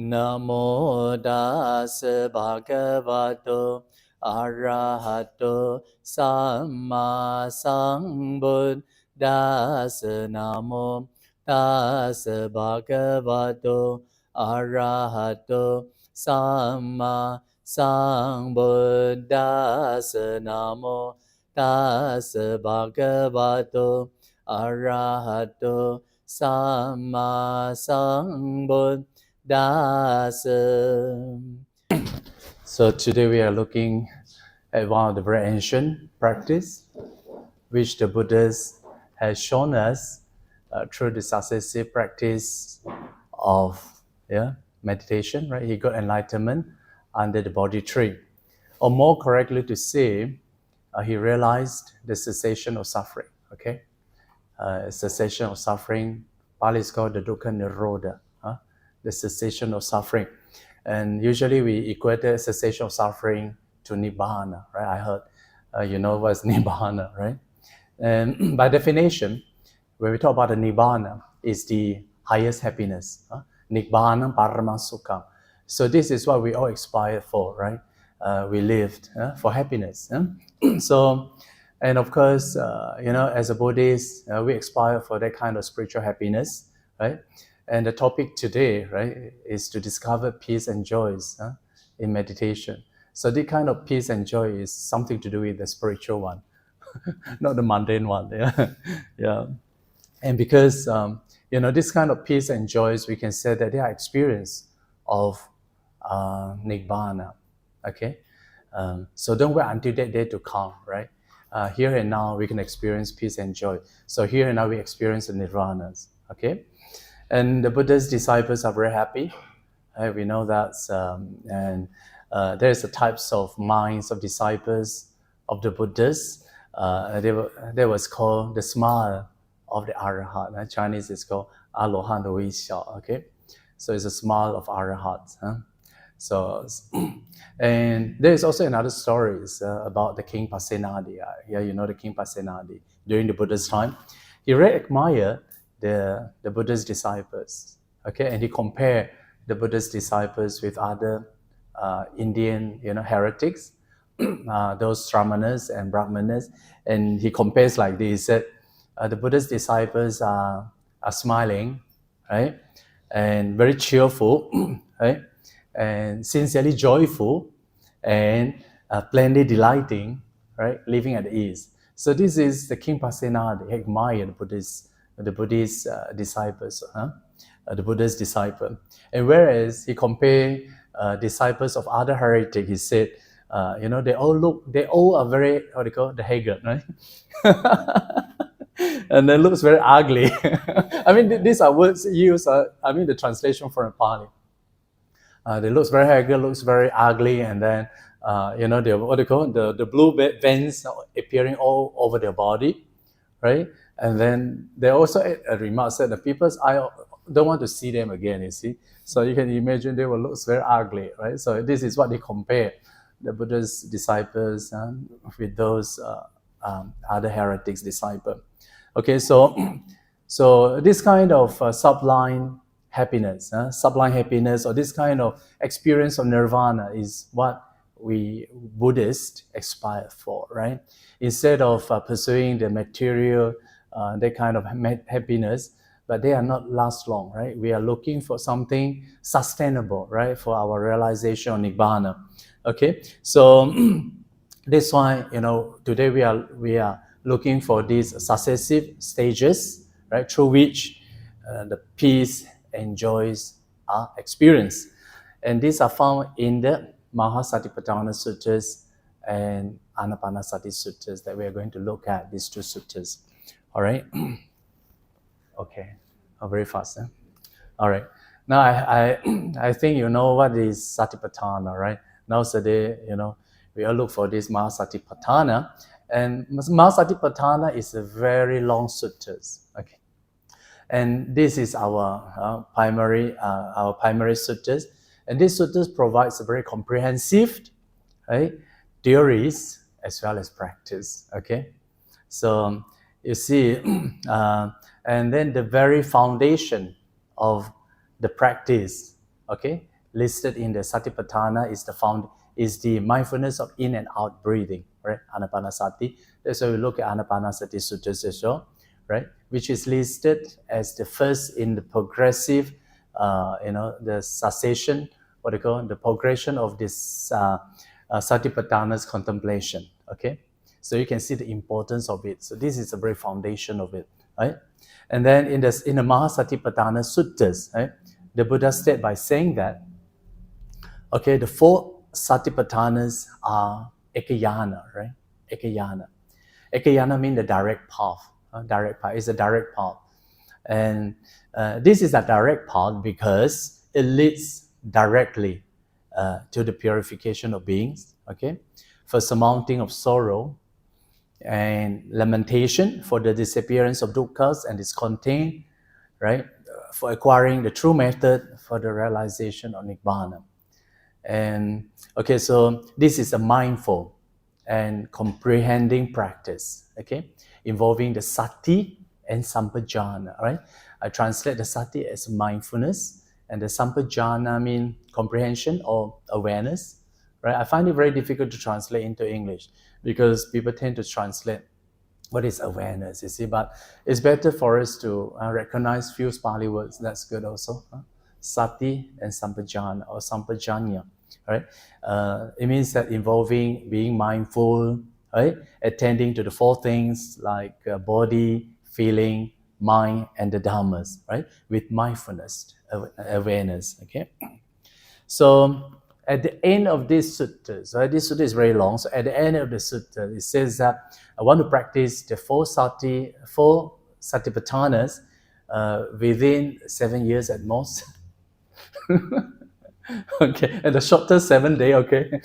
Namo tassa bhagavato arahato samma sambuddhassa. Namo tassa bhagavato arahato samma sambuddhassa. Namo tassa bhagavato arahato samma sambuddhassa. So today we are looking at one of the very ancient practice which the Buddhas has shown us through the successive practice of meditation, right? He got enlightenment under the Bodhi tree. Or more correctly to say, he realized the cessation of suffering, okay? Cessation of suffering, Pali is called the dukkha nirodha, the cessation of suffering. And usually we equate the cessation of suffering to nibbana, right? I heard, you know what's nibbana, right? And by definition, when we talk about the nibbana, it's the highest happiness. Nibbana parama sukha. So this is what we all aspire for, right? We lived for happiness. So, and of course, as a Buddhist, we aspire for that kind of spiritual happiness, right? And the topic today, right, is to discover peace and joys in meditation. So this kind of peace and joy is something to do with the spiritual one, not the mundane one. Yeah. And because this kind of peace and joys, we can say that they are experience of nibbana. Okay. So don't wait until that day to come, right? Here and now we can experience peace and joy. So here and now we experience the nirvanas. Okay. And the Buddha's disciples are very happy. We know that, there's a types of minds of disciples of the Buddhas. They was called the smile of the Arahat. Chinese is called Alohan Wisha. Okay, so it's a smile of Arahat. So, and there is also another stories about the King Pasenadi. You know the King Pasenadi during the Buddha's time. He really admired the Buddha's disciples, okay, and he compared the Buddha's disciples with other Indian, heretics, those Sramanas and Brahmanas, and he compares like this. He said, the Buddha's disciples are smiling, right, and very cheerful, right, and sincerely joyful, and plainly delighting, right, living at ease. So this is the King Pasenadi. He admired the Buddhist disciples, the Buddha's disciple. And whereas he compared disciples of other heretics, he said, they all are very, what do you call it, the haggard, right? And they looks very ugly. I mean, these are words used, the translation from Pali. They looks very haggard, looks very ugly, and then, the blue veins appearing all over their body, right? And then they also a remark said the people's I don't want to see them again, you see. So you can imagine they will look very ugly, right? So this is what they compare the Buddha's disciples with those other heretics disciples. Okay, so this kind of sublime happiness, or this kind of experience of nirvana is what we Buddhists aspire for, right? Instead of pursuing the material, that kind of happiness, but they are not last long, right? We are looking for something sustainable, right, for our realization of nibbana. Okay, so that's why today we are looking for these successive stages, right, through which the peace and joys are experienced, and these are found in the Satipatthana Suttas and Anapanasati Suttas that we are going to look at, these two suttas. All right. Okay. Very fast. All right. Now I think you know what is Satipatthana, right? Nowadays, we all look for this Satipatthana, and Satipatthana is a very long suttas. Okay. And this is our primary suttas, and these suttas provides a very comprehensive, right, theories as well as practice. Okay, so you see, and then the very foundation of the practice, okay, listed in the Satipatthana is the mindfulness of in and out breathing, right? Anapanasati. That's why we look at Anapanasati Suttas as well, right? Which is listed as the first in the progressive, the cessation, what they call the progression of this Satipatthana's contemplation. Okay, so you can see the importance of it. So this is the very foundation of it, right? And then in the Mahasatipatthana Suttas, right, the Buddha stated by saying that, okay, the 4 Satipatthanas are ekayana, right? Ekayana. Ekayana means the direct path. Direct path is a direct path. And this is a direct path because it leads directly to the purification of beings, okay? For surmounting of sorrow and lamentation, for the disappearance of dukkhas and discontent, right? For acquiring the true method for the realization of Nibbana. And okay, so this is a mindful and comprehending practice, okay, involving the sati and sampajana, right? I translate the sati as mindfulness, and the sampajana mean comprehension or awareness, right? I find it very difficult to translate into English because people tend to translate what is awareness, you see, but it's better for us to recognize few Pali words. That's good also. Sati and sampajana or sampajanya, right? It means that involving being mindful, right? Attending to the 4 things like body, feeling, mind, and the dhammas, right? With mindfulness, awareness, okay? So at the end of this sutta, right? This sutta is very long. So at the end of the sutta, it says that I want to practice the 4 satipatthanas within 7 years at most. Okay, and the shortest 7 day, okay.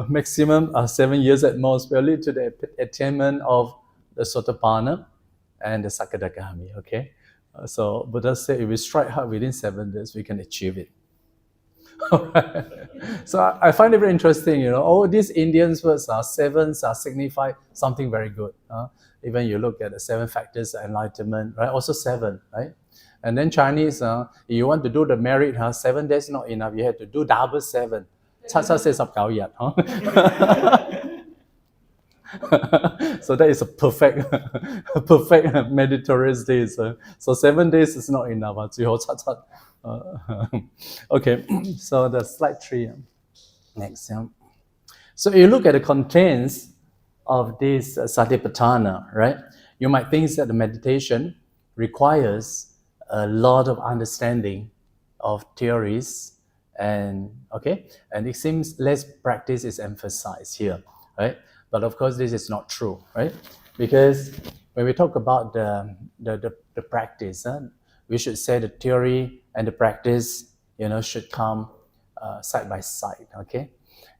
Maximum 7 years at most will lead to the attainment of the Sotapanna and the Sakadagami, okay. So Buddha said if we strike hard within 7 days, we can achieve it. Alright. So I find it very interesting, all these Indian words are 7s signify something very good. Even you look at the 7 factors of enlightenment, right? Also 7, right? And then Chinese, if you want to do the merit, 7 days not enough. You have to do double 7. 7 日 So that is a perfect meritorious days. So 7 days is not enough. Okay, so the slide 3. Next. So you look at the contents of this Satipatthana, right? You might think that the meditation requires a lot of understanding of theories, and it seems less practice is emphasized here, right? But of course, this is not true, right? Because when we talk about the practice, we should say the theory and the practice, should come side by side, okay?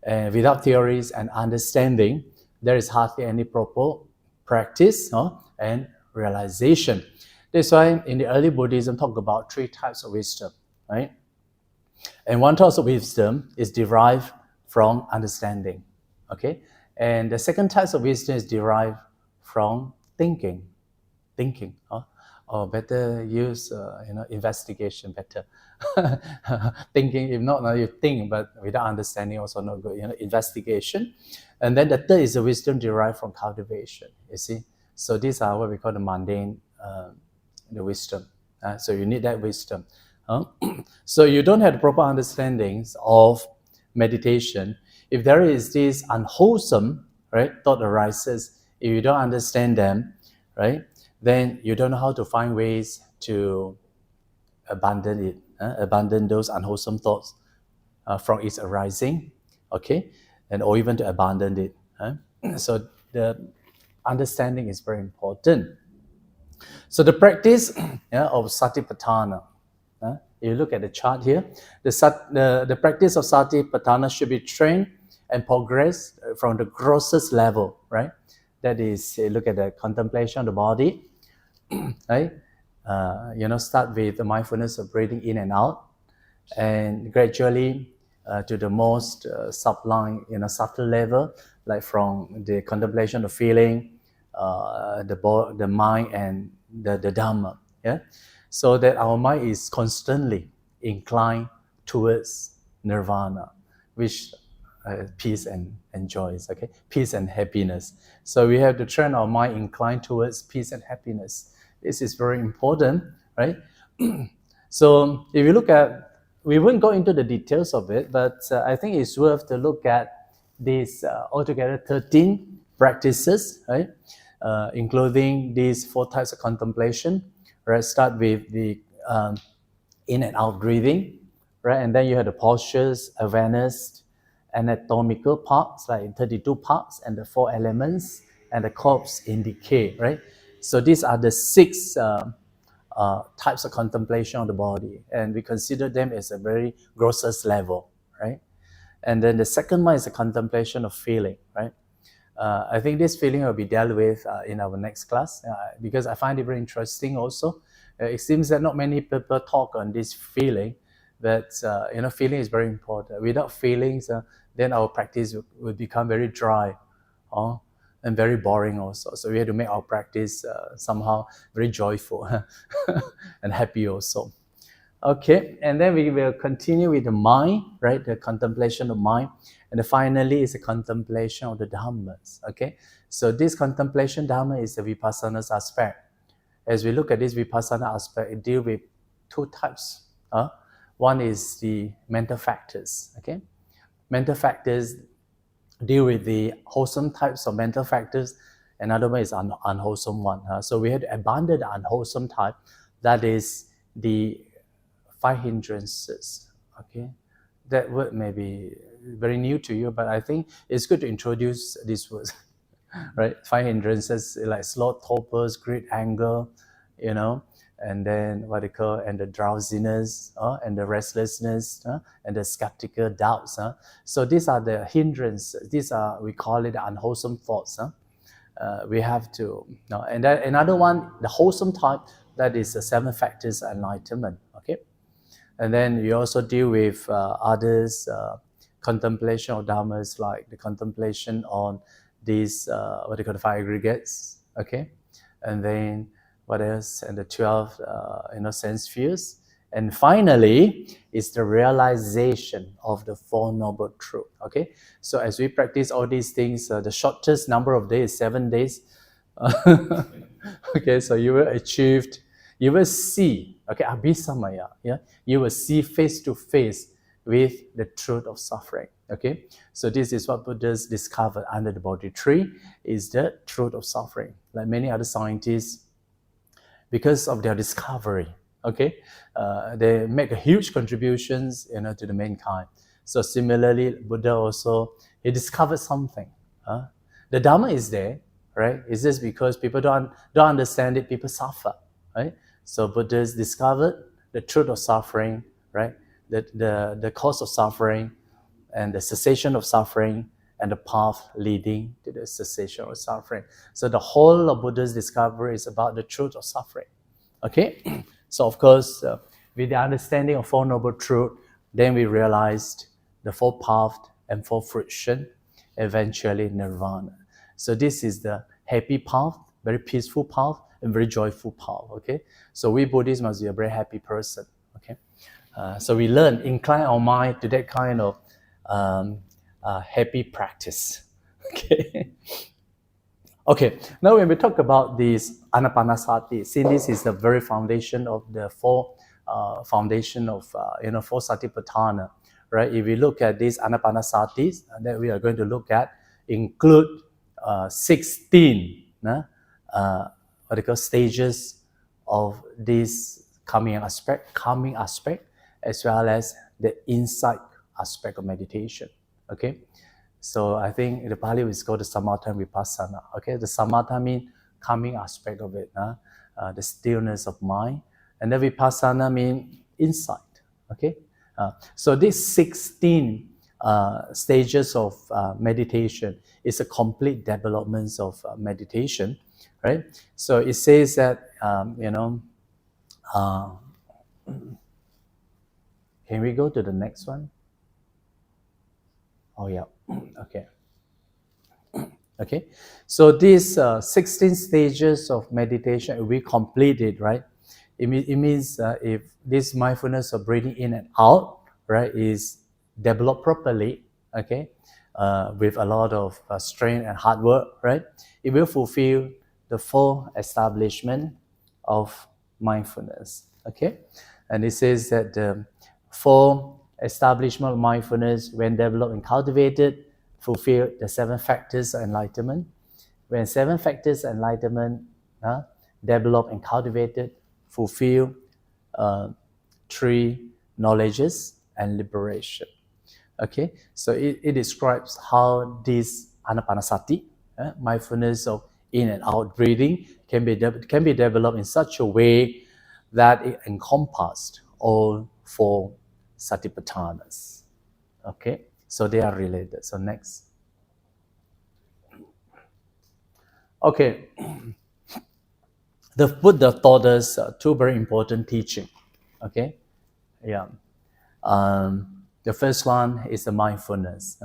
And without theories and understanding, there is hardly any proper practice and realization. That's why in the early Buddhism talk about 3 types of wisdom, right? And one type of wisdom is derived from understanding, okay? And the second type of wisdom is derived from thinking, or better use, investigation better. Thinking, if not, you think, but without understanding also not good, investigation. And then the third is the wisdom derived from cultivation, you see. So these are what we call the mundane, the wisdom. So you need that wisdom. So you don't have the proper understandings of meditation. If there is this unwholesome, right, thought arises, if you don't understand them, right, then you don't know how to find ways to abandon it, abandon those unwholesome thoughts from its arising, okay, or even to abandon it. So the understanding is very important. So the practice of Satipatthana, you look at the chart here, the practice of Satipatthana should be trained and progress from the grossest level, right? That is, look at the contemplation of the body, right? Start with the mindfulness of breathing in and out, and gradually to the most sublime, subtle level, like from the contemplation of feeling, the mind, and the Dhamma. Yeah, so that our mind is constantly incline towards nirvana, which peace and joy is, okay? Peace and happiness. So we have to train our mind inclined towards peace and happiness. This is very important, right? So if you look at, we won't go into the details of it, but I think it's worth to look at these altogether 13 practices, right? Including these 4 types of contemplation, right? Start with the in and out breathing, right? And then you have the postures, awareness, anatomical parts, like 32 parts, and the 4 elements, and the corpse in decay, right? So these are the 6 types of contemplation of the body, and we consider them as a very grossest level, right? And then the second one is the contemplation of feeling, right? I think this feeling will be dealt with in our next class because I find it very interesting also. It seems that not many people talk on this feeling, but feeling is very important. Without feelings, then our practice will become very dry and very boring also. So we have to make our practice somehow very joyful and happy also. Okay, and then we will continue with the mind, right? The contemplation of mind. And then finally is the contemplation of the Dhammas, okay? So this contemplation Dhamma is the Vipassana aspect. As we look at this Vipassana aspect, it deals with 2 types. One is the mental factors, okay? Mental factors deal with the wholesome types of mental factors. Another one is unwholesome one. So we have to abandon the unwholesome type, that is the 5 hindrances, okay? That word may be very new to you, but I think it's good to introduce these words, right? 5 hindrances like sloth, torpors, greed, anger, and then what they call, and the drowsiness, and the restlessness, and the skeptical doubts. So these are the hindrances. These are, we call it the unwholesome thoughts. We have to, and then another one, the wholesome type, that is the 7 factors of enlightenment, okay? And then you also deal with others, contemplation of dhammas, like the contemplation on these, what they call the 5 aggregates, okay? And then what else? And the 12, sense spheres. And finally, is the realization of the 4 noble truths, okay? So as we practice all these things, the shortest number of days is 7 days. Okay, so you will achieve, you will see, okay, abhisamaya, yeah? You will see face to face with the truth of suffering, okay? So this is what Buddhas discovered under the Bodhi tree, is the truth of suffering. Like many other scientists, because of their discovery, okay, they make a huge contributions, to the mankind. So similarly, Buddha also, he discovered something. The Dhamma is there, right? It's just because people don't understand it, people suffer, right? So Buddha's discovered the truth of suffering, right? The cause of suffering, and the cessation of suffering, and the path leading to the cessation of suffering. So the whole of Buddha's discovery is about the truth of suffering. Okay? So of course, with the understanding of 4 noble truths, then we realized the 4 paths and 4 fruition, eventually nirvana. So this is the happy path, very peaceful path, and very joyful path. Okay? So we Buddhists must be a very happy person. Okay? So we learn, incline our mind to that kind of happy practice. Okay. Okay. Now, when we talk about this Anapanasati, since this is the very foundation of the 4 foundation of 4 Satipatthana, right? If we look at these Anapanasati that we are going to look at, include 16 what they call stages of this calming aspect, as well as the insight aspect of meditation. Okay, so I think the Pali is called the samatha and vipassana. Okay, the samatha means calming aspect of it, the stillness of mind, and the vipassana means insight. Okay, so these 16 stages of meditation is a complete development of meditation, right? So it says that can we go to the next one? Oh yeah, okay. Okay, so these 16 stages of meditation, we completed, right? It means if this mindfulness of breathing in and out, right, is developed properly, okay, with a lot of strength and hard work, right, it will fulfill the full establishment of mindfulness, okay. And it says that the full establishment of mindfulness, when developed and cultivated, fulfill the 7 factors of enlightenment. When 7 factors of enlightenment developed and cultivated, fulfill 3 knowledges and liberation. Okay, so it describes how this Anapanasati, mindfulness of in and out breathing, can be developed in such a way that it encompassed all 4 Satipatthanas. Okay, so they are related. So next. Okay, the Buddha taught us 2 very important teachings. Okay, yeah. The first one is the mindfulness,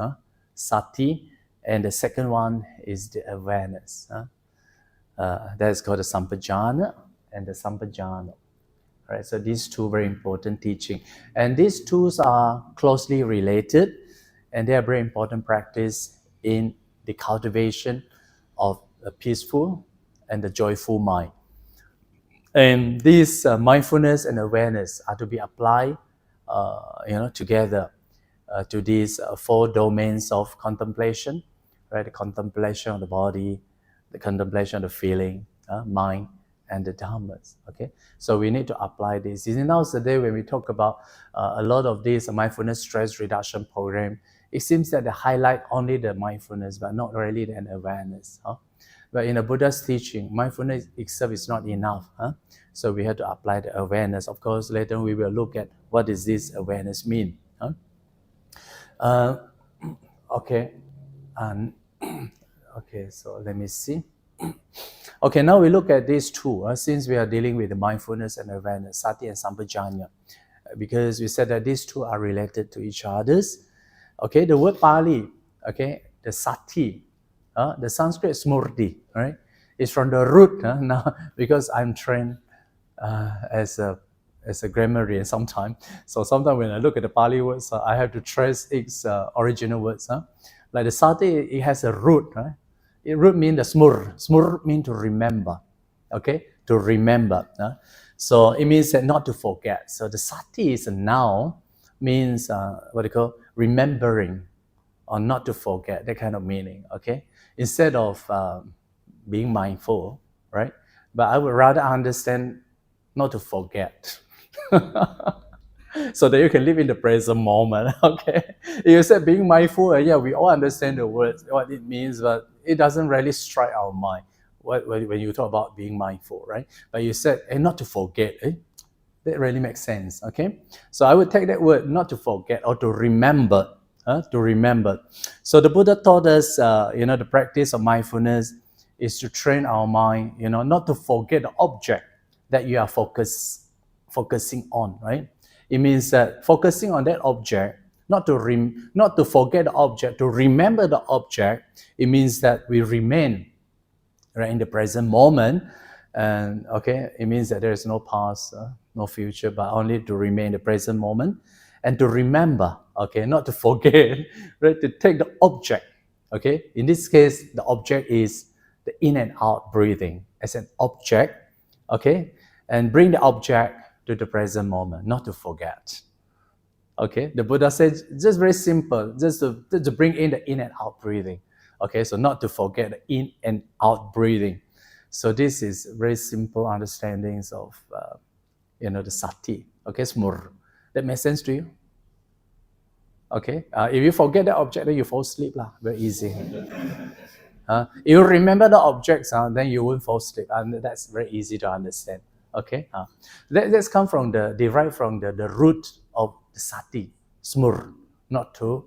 sati, and the second one is the awareness. That is called the sampajana and the sampajana. Right, so these 2 very important teachings, and these 2 are closely related, and they are very important practice in the cultivation of a peaceful and the joyful mind. And these mindfulness and awareness are to be applied, together to these 4 domains of contemplation, right? The contemplation of the body, the contemplation of the feeling, mind, and the Dhammas. Okay, so we need to apply this. Nowadays, when we talk about a lot of these mindfulness stress reduction program, it seems that they highlight only the mindfulness, but not really the awareness. But in the Buddha's teaching, mindfulness itself is not enough. So we have to apply the awareness. Of course, later we will look at what does this awareness mean. Okay, and okay, so let me see. Okay, now we look at these 2, since we are dealing with the mindfulness and awareness, sati and sampajanya, because we said that these 2 are related to each other. Okay, the word Pali, okay, the sati, the Sanskrit smurti, right? It's from the root. Now, because I'm trained as a grammarian sometimes, so sometimes when I look at the Pali words, I have to trace its original words. Like the sati, it has a root, right? It root means the smur. Smur means to remember. Okay, to remember. So it means that not to forget. So the sati is a noun, means what they call remembering, or not to forget, that kind of meaning. Okay, instead of being mindful, right? But I would rather understand not to forget. So that you can live in the present moment. Okay, you said being mindful, yeah, we all understand the words, what it means, but it doesn't really strike our mind when you talk about being mindful, right? But you said, not to forget, that really makes sense. Okay, so I would take that word, not to forget, or to remember. To remember. So the Buddha taught us, the practice of mindfulness is to train our mind, not to forget the object that you are focusing on, right? It means that focusing on that object, not to forget the object, to remember the object. It means that we remain right in the present moment, and okay, it means that there is no past, no future, but only to remain in the present moment, and to remember. Okay, not to forget, right? To take the object. Okay, in this case, the object is the in and out breathing as an object. Okay, and bring the object to the present moment, not to forget. Okay, the Buddha said just very simple, just to bring in the in and out breathing. Okay, so not to forget the in and out breathing. So this is very simple understandings of the sati. Okay, smur. That makes sense to you? Okay, if you forget the object, then you fall asleep lah. Very easy. If you remember the objects, then you won't fall asleep, and that's very easy to understand. Okay, that's come from derived from the root of the sati, smur, not to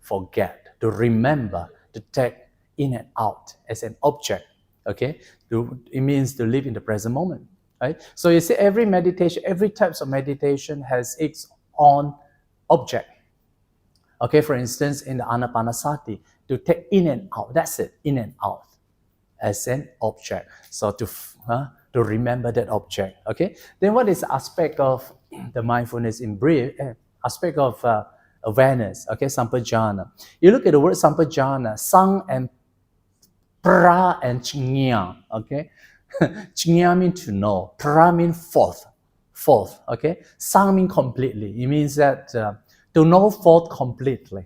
forget, to remember, to take in and out as an object. Okay, it means to live in the present moment. Right. So you see, every meditation, every types of meditation has its own object. Okay, for instance, in the Anapanasati, to take in and out, that's it, in and out, as an object. So to remember that object. Okay. Then what is the aspect of the mindfulness in brief? Aspect of awareness. Okay, sampajana. You look at the word sampajana, sang and pra and chnya. Okay, chnya means to know. Pra means fourth. Fourth. Okay, sang means completely. It means that to know fourth completely.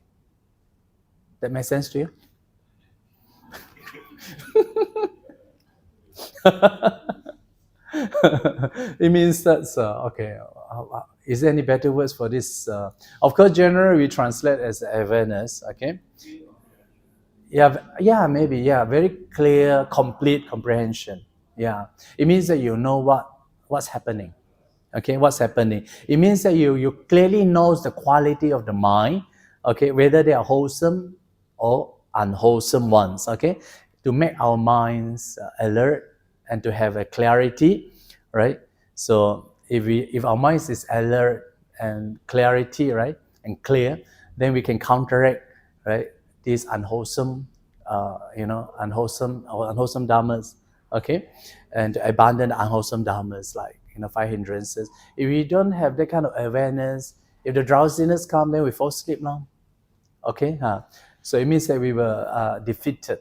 That makes sense to you? It means that's okay. Is there any better words for this? Of course, generally we translate as awareness. Okay. Yeah, maybe. Yeah, very clear, complete comprehension. Yeah, it means that you know what's happening. Okay, what's happening? It means that you clearly knows the quality of the mind. Okay, whether they are wholesome or unwholesome ones. Okay, to make our minds alert and to have a clarity, right? So if our minds is alert and clarity, right, and clear, then we can counteract, right, these unwholesome, unwholesome dhammas, okay, and to abandon unwholesome dhammas like five hindrances. If we don't have that kind of awareness, if the drowsiness comes, then we fall asleep now. Okay, so it means that we were defeated.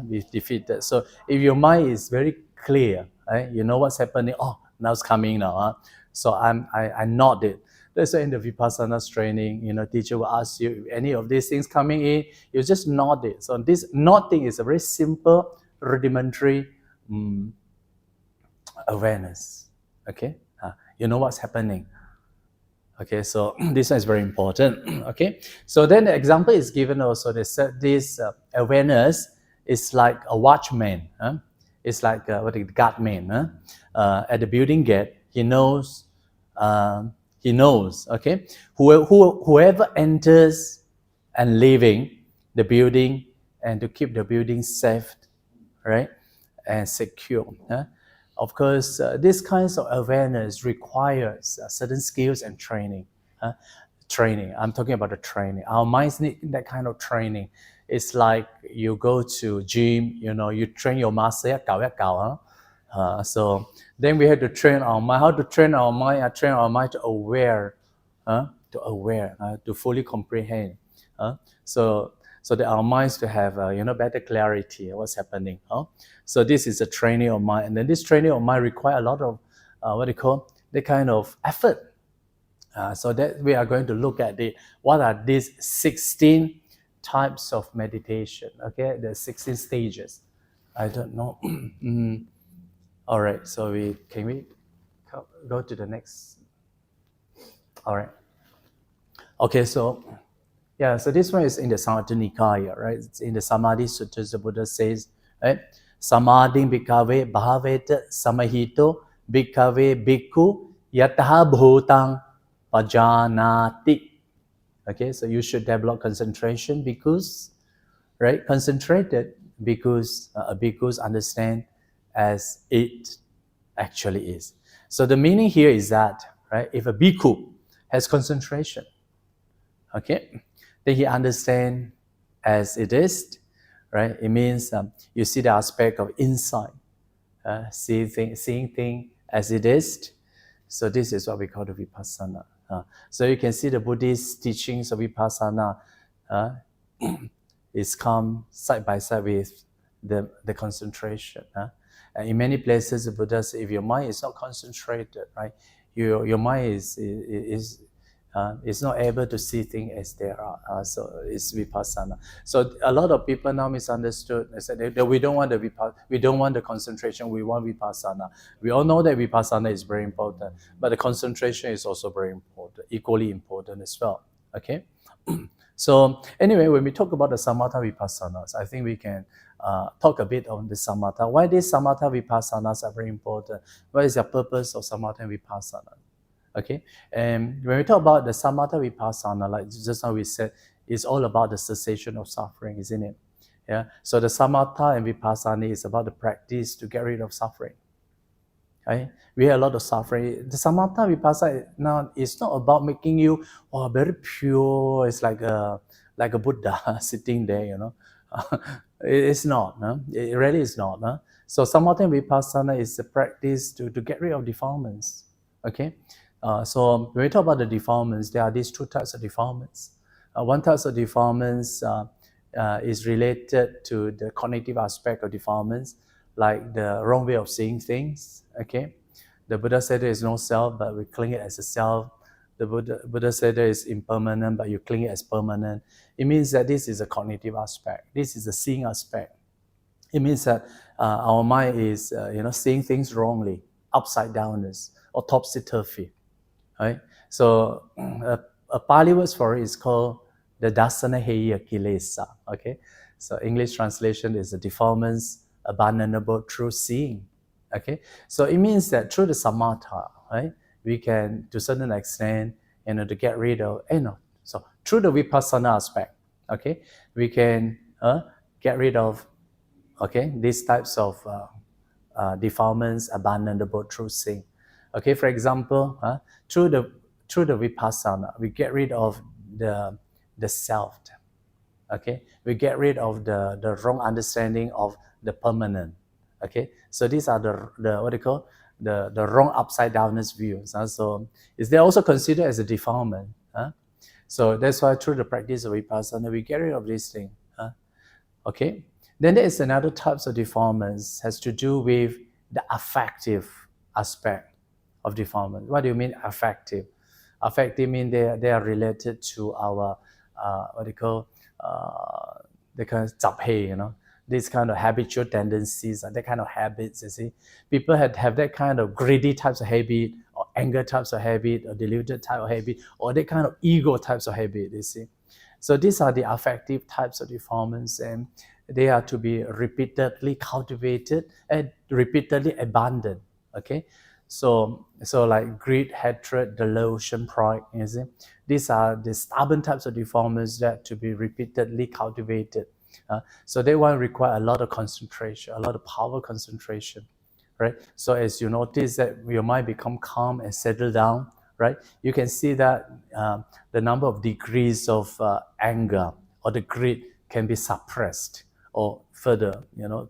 We defeated. So if your mind is very clear, right, you know what's happening. Oh, now it's coming now. So I nod it. That's why in the Vipassana training, teacher will ask you if any of these things coming in, you just nod it. So this nodding is a very simple, rudimentary awareness. Okay, you know what's happening. Okay, so this one is very important. Okay, so then the example is given also. They said this awareness is like a watchman. It's like the guardman. At the building gate, he knows. He knows. Okay, whoever enters and leaving the building, and to keep the building safe, right, and secure. Of course, this kinds of awareness requires certain skills and training. Training. I'm talking about the training. Our minds need that kind of training. It's like you go to gym. You train your muscle. So then we have to train our mind. How to train our mind? I train our mind to aware, to fully comprehend. So that our minds to have better clarity of what's happening. So this is a training of mind, and then this training of mind require a lot of the kind of effort. So that we are going to look at what are these 16 types of meditation. Okay, the 16 stages. I don't know. All right, so can we go to the next? All right. Okay, so this one is in the Samyutta Nikaya, right? It's in the Samadhi Suttas. The Buddha says, right? Samadhi bhikkhave bhaveta samahito bhikkhave bhikkhu yataha bhutang pajanati. Okay, so you should develop concentration because, right? Concentrated because bhikkhus understand as it actually is. So the meaning here is that, right? If a bhikkhu has concentration, okay, then he understands as it is, right? It means you see the aspect of insight, seeing things as it is. So this is what we call the vipassana. So you can see the Buddhist teachings of vipassana is come side by side with the concentration. And in many places, the Buddha says, if your mind is not concentrated, right, your mind is not able to see things as they are. So it's vipassana. So a lot of people now misunderstood. They said that we don't want the concentration. We want vipassana. We all know that vipassana is very important, but the concentration is also very important, equally important as well. Okay. So anyway, when we talk about the samatha vipassanas, I think we can talk a bit on the samatha. Why these samatha vipassanas are very important? What is the purpose of samatha and vipassana? Okay, and when we talk about the samatha vipassana, like just now we said, it's all about the cessation of suffering, isn't it? Yeah. So the samatha and vipassana is about the practice to get rid of suffering. Right? We have a lot of suffering. The samatha vipassana now it's not about making you very pure. It's like a Buddha sitting there. It's not. No? It really is not. No? So samatha and vipassana is the practice to get rid of defilements. Okay, so when we talk about the defilements, there are these two types of defilements. One type of defilements is related to the cognitive aspect of defilements, like the wrong way of seeing things. Okay, the Buddha said there is no self, but we cling it as a self. The Buddha said there is impermanent, but you cling it as permanent. It means that this is a cognitive aspect. This is a seeing aspect. It means that our mind is, seeing things wrongly, upside downness, or topsy-turvy, right? So a Pali word for it is called the dasana heya kilesa, okay? So English translation is the defilements abandonable through seeing, okay? So it means that through the samatha, right, we can, to a certain extent, to get rid of, so through the vipassana aspect, okay, we can get rid of, okay, these types of defilements abandonable through seeing. Okay, for example, through the vipassana, we get rid of the self. Okay, we get rid of the wrong understanding of the permanent. Okay, so these are the what do you call the wrong upside downness views. So is they also considered as a defilement? So that's why through the practice of vipassana, we get rid of these things. Okay, then there is another types of defilements has to do with the affective aspect of defilement. What do you mean affective? Affective means they are related to our what do you call the kind of zaphe, these kind of habitual tendencies and that kind of habits. You see, people have that kind of greedy types of habit, or anger types of habit, or deluded type of habit, or that kind of ego types of habit. You see, so these are the affective types of defilements, and they are to be repeatedly cultivated and repeatedly abandoned. Okay, so like greed, hatred, delusion, pride. You see, these are the stubborn types of defilements that to be repeatedly cultivated. So they will require a lot of concentration, a lot of power concentration, right? So as you notice that your mind become calm and settle down, right? You can see that the number of degrees of anger or the greed can be suppressed or further,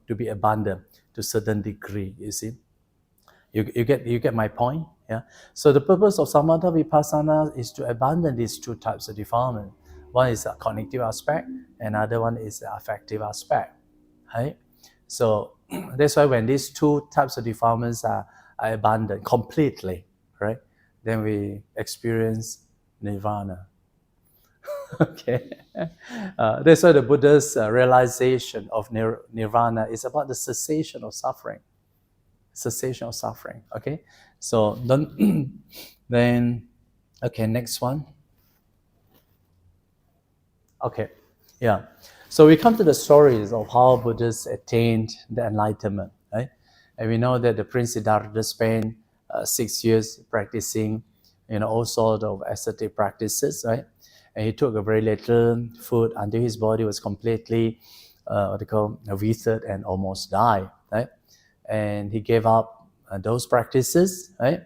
to be abandoned to a certain degree. You see, you get my point, yeah. So the purpose of samatha vipassana is to abandon these two types of defilement. One is a cognitive aspect, another one is the affective aspect, right? So that's why when these two types of defilements are abandoned completely, right, then we experience nirvana. Okay, that's why the Buddha's realization of nirvana is about the cessation of suffering. Cessation of suffering. Okay, so then okay, next one. Okay, yeah. So we come to the stories of how Buddhists attained the enlightenment, right? And we know that the Prince Siddhartha spent 6 years practicing, all sorts of ascetic practices, right? And he took a very little food until his body was completely, what they call, withered and almost died, right? And he gave up those practices, right?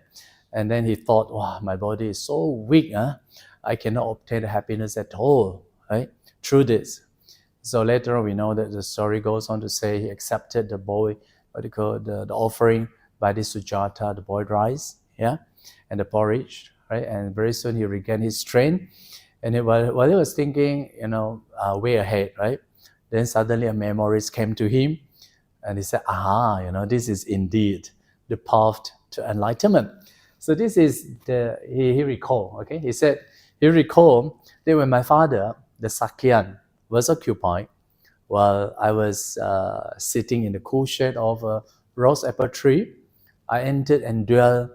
And then he thought, wow, my body is so weak, I cannot obtain the happiness at all, right? Through this. So later on, we know that the story goes on to say he accepted the boy, what they call the offering by the Sujata, the boiled rice, yeah, and the porridge, right? And very soon he regained his strength. And while he was thinking, way ahead, right? Then suddenly a memory came to him, and he said, aha, this is indeed the path to enlightenment. So this is he recalled, okay? He said, he recalled that when my father, the Sakyan, was occupied while I was sitting in the cool shade of a rose apple tree, I entered and dwelt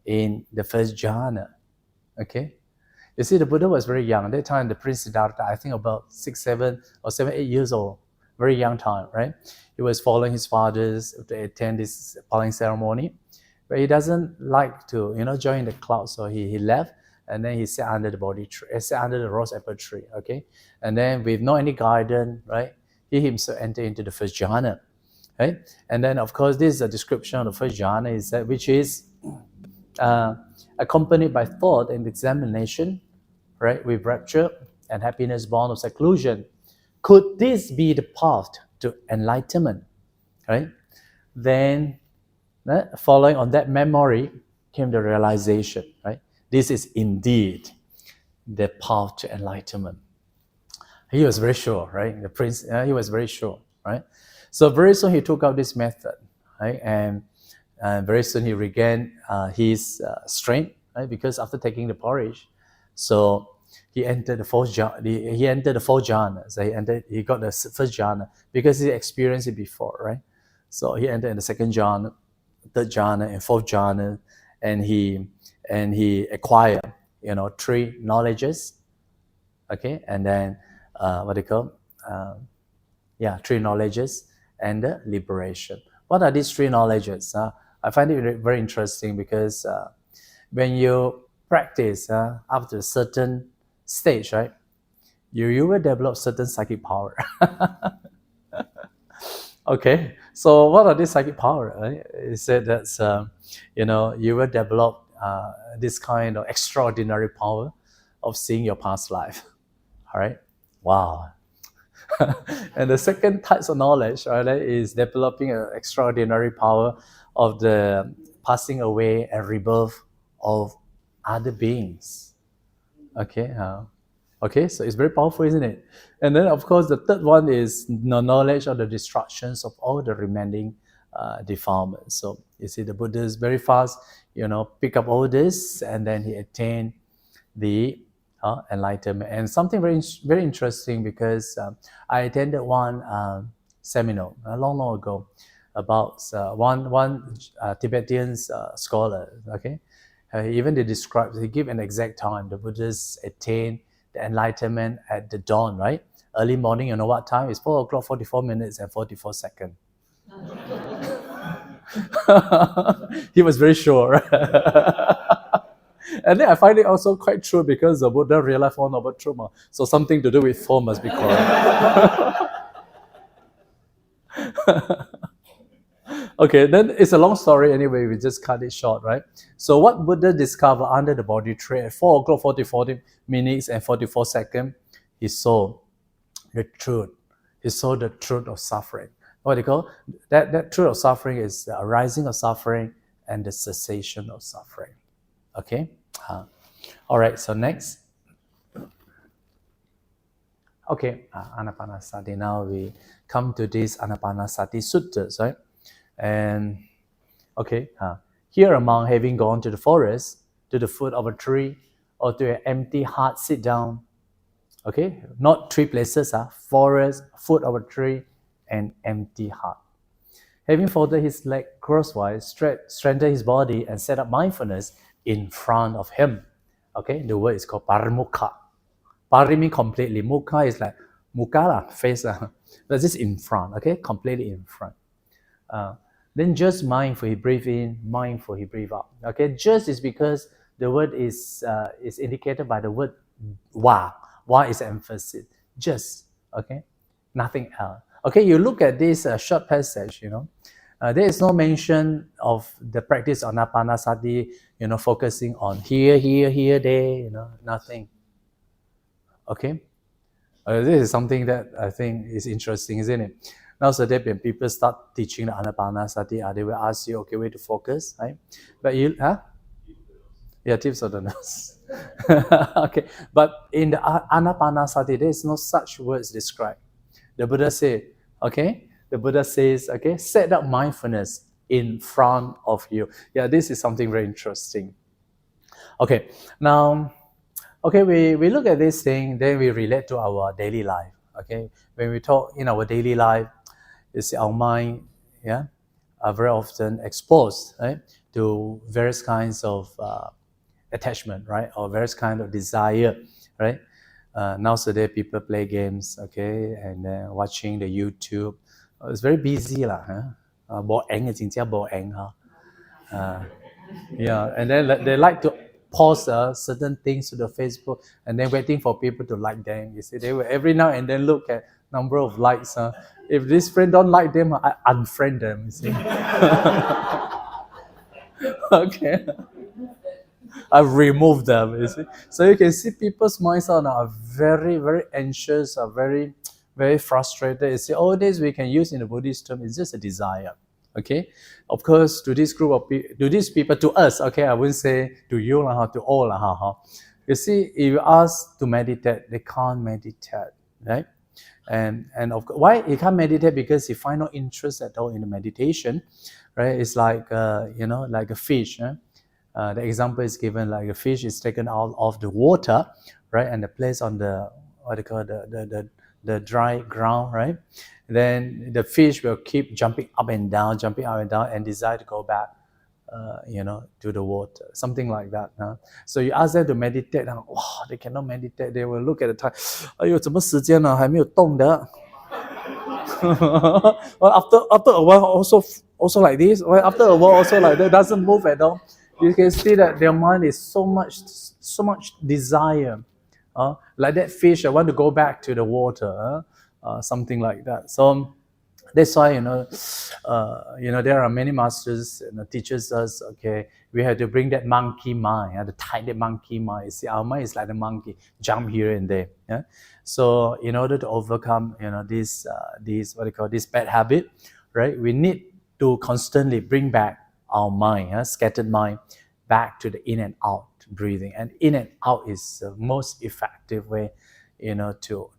in the first jhana, okay? You see, the Buddha was very young. At that time, the Prince Siddhartha, I think about 6, 7, or 7, 8 years old. Very young time, right? He was following his fathers to attend this polling ceremony. But he doesn't like to, join the crowd. So he left, and then he sat under the Bodhi tree, sat under the rose apple tree, okay? And then with no any guidance, right? He himself entered into the first jhana, right? And then, of course, this is a description of the first jhana, which is accompanied by thought and examination, right, with rapture and happiness born of seclusion. Could this be the path to enlightenment, right? then following on that memory came the realization, right? This is indeed the path to enlightenment. He was very sure, right? The prince, he was very sure, right? So very soon he took up this method, right? And very soon he regained his strength, right? Because after taking the porridge, so he entered the fourth jhana. He entered the fourth jhana. So he got the first jhana because he experienced it before, right? So he entered in the second jhana, third jhana, and fourth jhana, and he acquired, three knowledges, okay, and then three knowledges and the liberation. What are these three knowledges? I find it very interesting because when you practice after a certain stage, right, you will develop certain psychic power. Okay, so what are these psychic power? Right? It said that you will develop this kind of extraordinary power of seeing your past life. All right, wow. And the second type of knowledge, right, is developing an extraordinary power of the passing away and rebirth of other beings. Okay, so it's very powerful, isn't it? And then, of course, the third one is the knowledge of the destructions of all the remaining defilements. So you see, the Buddha is very fast, pick up all this, and then he attained the enlightenment. And something very, very interesting, because I attended one seminar a long ago about one Tibetan scholar. Okay, even he give an exact time. The Buddhists attained the enlightenment at the dawn, right? Early morning. You know what time? It's 4 o'clock, 44 minutes and 44 seconds. He was very sure. And then I find it also quite true, because the Buddha realized Four Noble Truths. So something to do with four must be correct. Okay, then it's a long story anyway, we just cut it short, right? So what Buddha discovered under the body tree at 4 o'clock, 40 minutes and 44 seconds, he saw the truth. He saw the truth of suffering. What do you call that truth of suffering is the arising of suffering and the cessation of suffering. Okay? All right, so next. Okay, Anapanasati. Now we come to these Anapanasati Suttas, right? And okay, here among having gone to the forest, to the foot of a tree, or to an empty hut, sit down. Okay, not three places, forest, foot of a tree, and empty hut. Having folded his leg crosswise, strengthened his body, and set up mindfulness in front of him. Okay, the word is called parimukha. Pari means completely. Mukha is like mukha, face. But this in front, okay, completely in front. Then just mindful, he breathe in, mindful, he breathe out. Okay, just is because the word is indicated by the word wa. Wa is emphasis. Just, okay, nothing else. Okay, you look at this short passage, there is no mention of the practice of Anapanasati, focusing on here, there, nothing. Okay, this is something that I think is interesting, isn't it? Now, so that when people start teaching the Anapanasati, they will ask you, okay, where to focus, right? But yeah, tips of the nose. Okay, but in the Anapanasati, there is no such words described. The Buddha said, okay, set up mindfulness in front of you. Yeah, this is something very interesting. Okay, now, okay, we look at this thing, then we relate to our daily life. Okay, when we talk in our daily life, our mind, are very often exposed, right, to various kinds of attachment, right, or various kind of desire, right. Nowadays, people play games, okay, and then watching the YouTube. It's very busy, yeah, and then they like to post certain things to the Facebook, and then waiting for people to like them. You see, they will every now and then look at number of likes. If this friend don't like them, I unfriend them. You see, okay, I remove them. You see, so you can see people's minds are very, very anxious, are very, very frustrated. You see, all this we can use in the Buddhist term is just a desire. Okay, of course, to this group of people, to these people, to us, okay, I wouldn't say to you, to all. You see, if you ask to meditate, they can't meditate, right? And of course, why you can't meditate? Because you find no interest at all in the meditation, right? It's like like a fish. The example is given like a fish is taken out of the water, right, and placed on the what they call the dry ground, right? Then the fish will keep jumping up and down, and decide to go back, to the water, something like that. So you ask them to meditate, they cannot meditate. They will look at the time. 哎呦，怎么时间呢？还没有动的。well, after a while, also like this. Well, after a while, also like that, doesn't move at all. You can see that their mind is so much desire. Like that fish, I want to go back to the water, something like that. So that's why there are many masters teaches us. Okay, we have to bring that monkey mind, to tie that monkey mind. You see, our mind is like the monkey, jump here and there. Yeah. So in order to overcome this this bad habit, right? We need to constantly bring back our mind, scattered mind, back to the in and out breathing. And in and out is the most effective way, to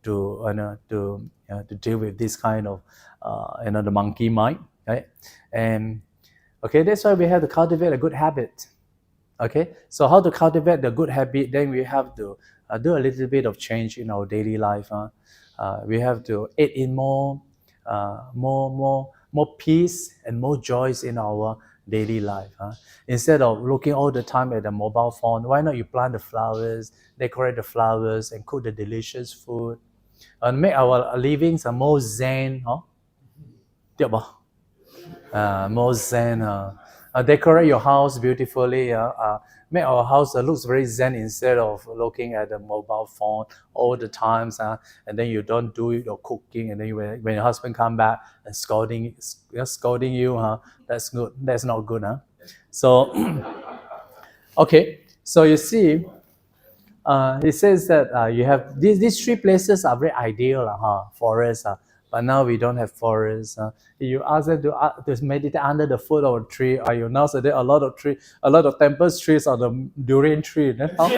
deal with this kind of the monkey mind, right? And okay, that's why we have to cultivate a good habit. Okay, so how to cultivate the good habit? Then we have to do a little bit of change in our daily life. We have to add in more peace and more joys in our daily life. Instead of looking all the time at the mobile phone, why not you plant the flowers, decorate the flowers, and cook the delicious food, and make our livings more zen. More zen. Decorate your house beautifully. Make our house looks very zen instead of looking at the mobile phone all the times. And then you don't do your cooking, and then when your husband come back and scolding you, that's good. That's not good. So okay. So you see, it says that you have these three places are very ideal, forest. But now we don't have forests. You ask them to meditate under the foot of a tree. Nowadays a lot of temples trees are the durian tree. Then how?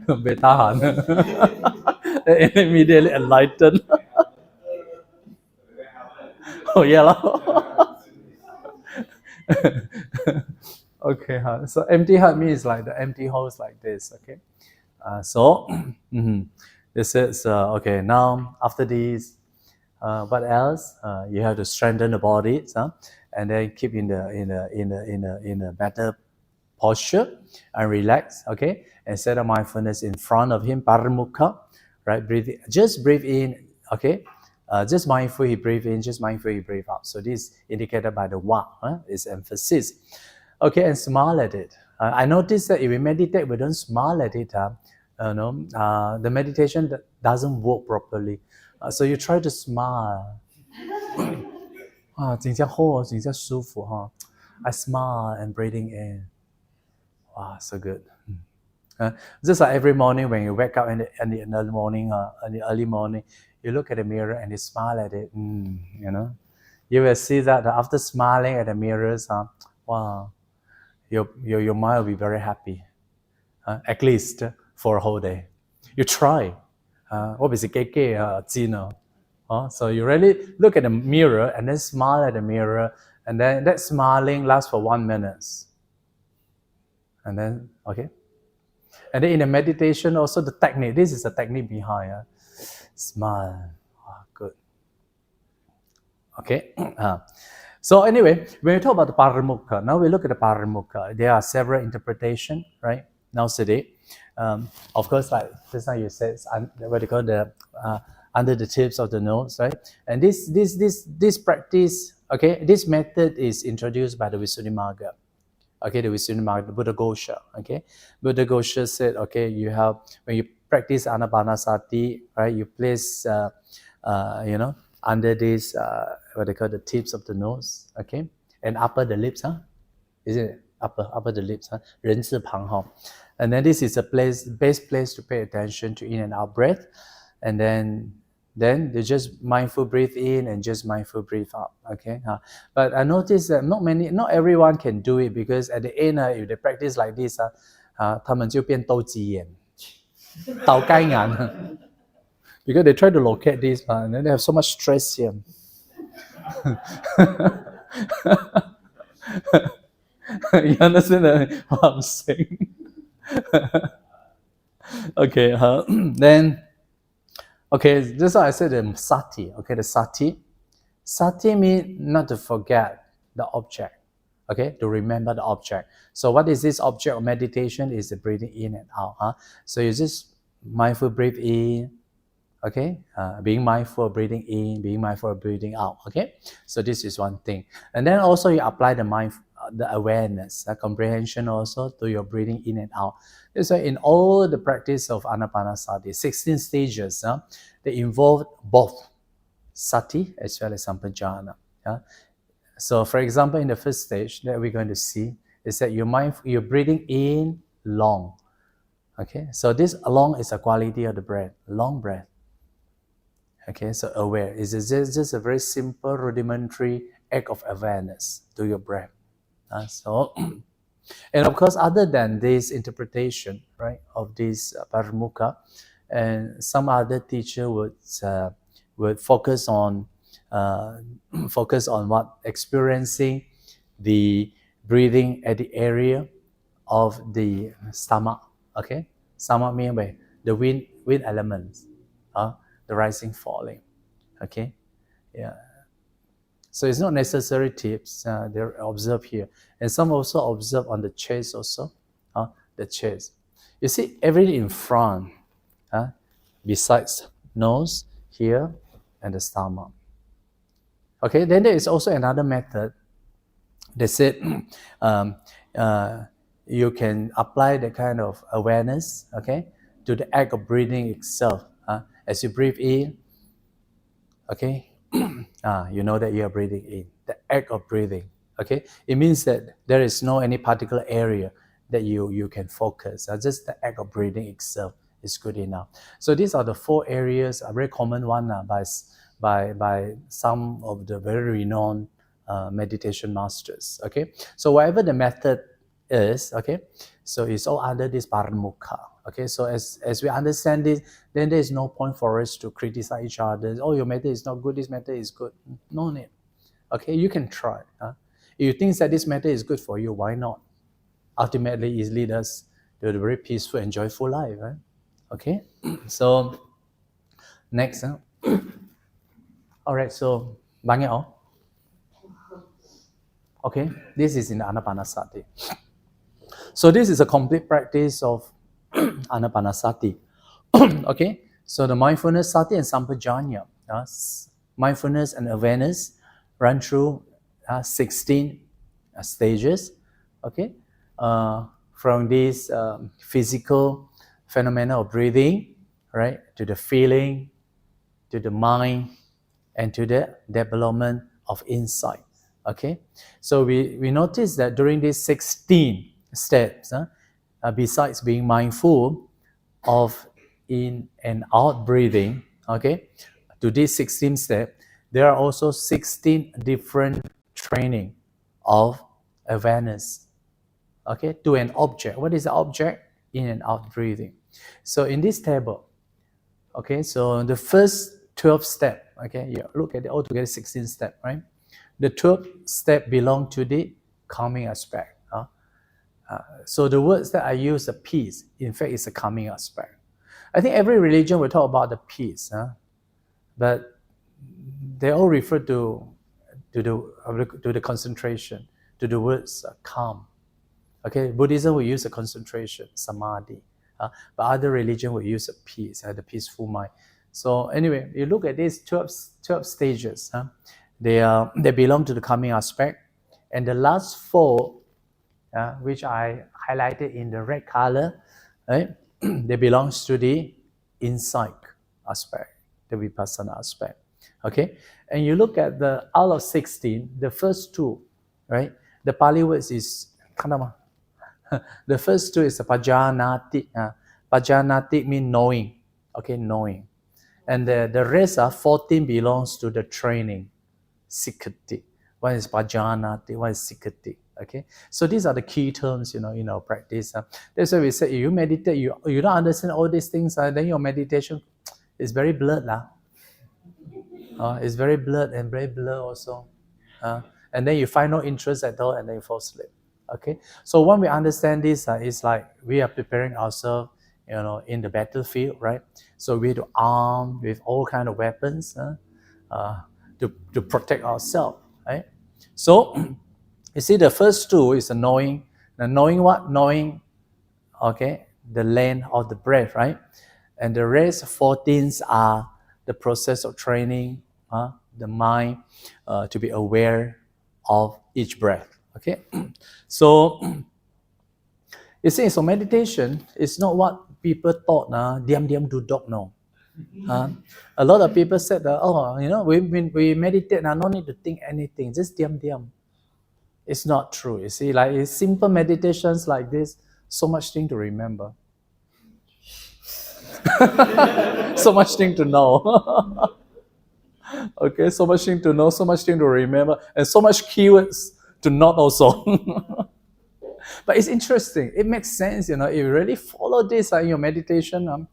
Bị tahan. And immediately enlightened. Oh yeah lah. Okay, so empty heart means like the empty house like this. Okay, so this is okay. Now after this, what else? You have to strengthen the body, and then keep in a better posture and relax. Okay, and set a mindfulness in front of him, paramukha, right? Just breathe in. Okay. Just mindful he breathe in, just mindful he breathe out. So this is indicated by the wa, is emphasis. Okay, and smile at it. I noticed that if we meditate, we don't smile at it. The meditation doesn't work properly. So you try to smile. 真正好，真正舒服哈。I smile and breathing in. Wow, so good. Just like every morning when you wake up in the early morning, you look at the mirror and you smile at it. You will see that after smiling at the mirrors, wow, your mind will be very happy, at least for a whole day. You try. So you really look at the mirror and then smile at the mirror, and then that smiling lasts for 1 minute. And then, okay. And then in the meditation also the technique, this is the technique behind. Smile. Good. Okay. So anyway, when we talk about the paramukha, now we look at the paramukha. There are several interpretations, right? Now today, of course, like just now you said, what you call the under the tips of the nose, right? And this practice, okay, this method is introduced by the Visuddhimagga. Okay, the Visuddhimagga, the Buddha Ghosha. Okay, Buddha Ghosha said, okay, you have when you practice Anapanasati, right? You place, under this what they call the tips of the nose, okay, and upper the lips, is it upper the lips, 人字旁, and then this is a best place to pay attention to in and out breath, and then then they just mindful breathe in and just mindful breathe out. Okay, but I noticed that not everyone can do it, because at the end, if they practice like this, 他们就变斗鸡眼，斗鸡眼 because they try to locate this, and then they have so much stress here. You understand what I'm saying? Okay, then, okay, this is why I said the sati. Okay, the sati. Sati means not to forget the object. Okay, to remember the object. So what is this object of meditation? Is the breathing in and out. So you just mindful breathe in. Okay, being mindful of breathing in, being mindful of breathing out. Okay, so this is one thing. And then also you apply the awareness, comprehension also to your breathing in and out. So in all the practice of Anapanasati, 16 stages, they involve both sati as well as sampajana. So for example, in the first stage that we're going to see is that you're breathing in long. Okay, so this long is a quality of the breath, long breath. Okay, so aware is just a very simple rudimentary act of awareness to your breath. So, and of course, other than this interpretation, right, of this paramukha, and some other teacher would focus on what experiencing the breathing at the area of the stomach. Okay, stomach means the wind elements, the rising, falling. Okay, yeah. So it's not necessary tips. They're observed here, and some also observe on the chest also. The chest. You see everything in front, besides nose, here, and the stomach. Okay. Then there is also another method. They said you can apply the kind of awareness, okay, to the act of breathing itself. As you breathe in, okay, you know that you are breathing in. The act of breathing, okay, it means that there is no any particular area that you can focus. Just the act of breathing itself is good enough. So these are the 4 areas, a very common one by some of the very renowned meditation masters. Okay, so whatever the method is, okay, so it's all under this paramukha. Okay, so as we understand this, then there is no point for us to criticize each other. Oh, your method is not good, this method is good. No need. Okay, you can try. If you think that this method is good for you, why not? Ultimately, it leads us to a very peaceful and joyful life, right? Okay, so next. All right, so bangyo. Okay, this is in Anapanasati. So this is a complete practice of Anapanasati. Okay, so the mindfulness, sati and sampajanya, mindfulness and awareness run through 16 stages. Okay, from this physical phenomena of breathing, right, to the feeling, to the mind, and to the development of insight. Okay, so we notice that during these 16 steps, besides being mindful of in and out breathing, okay, to these 16 steps, there are also 16 different training of awareness, okay, to an object. What is the object? In and out breathing. So in this table, okay, so the first 12 step, okay, you look at it altogether 16 step, right? The 12th step belong to the calming aspect. So the words that I use, the peace, in fact, is a calming aspect. I think every religion will talk about the peace, but they all refer to the concentration, to the words calm. Okay, Buddhism will use the concentration, samadhi, but other religion will use the peace, the peaceful mind. So anyway, you look at these 12 stages. They belong to the calming aspect, and the last 4, which I highlighted in the red color, right? They belong to the insight aspect, the vipassana aspect. Okay, and you look at the out of 16, the first 2, right? The Pali words is kanama. The first 2 is pajanati. Pajanati means knowing. Okay, knowing. And the rest are 14 belongs to the training, sikati. One is pajanati, one is sikati. Okay, so these are the key terms, in our practice. That's why we say, if you meditate, you don't understand all these things, then your meditation is very blurred. It's very blurred and very blurred also. And then you find no interest at all, and then you fall asleep. Okay, so when we understand this, it's like we are preparing ourselves, in the battlefield, right? So we have to arm with all kind of weapons to protect ourselves, right? So you see, the first two is the knowing. The knowing what? Knowing, okay, the length of the breath, right? And the rest 14s are the process of training the mind to be aware of each breath. Okay, so you see, so meditation is not what people thought. Diam diam duduk, no. A lot of people said that, we meditate now, no need to think anything, just diam diam. It's not true. You see, like it's simple meditations like this, so much thing to remember. So much thing to know. Okay, so much thing to know, so much thing to remember, and so much keywords to not also. But it's interesting. It makes sense, if you really follow this in your meditation.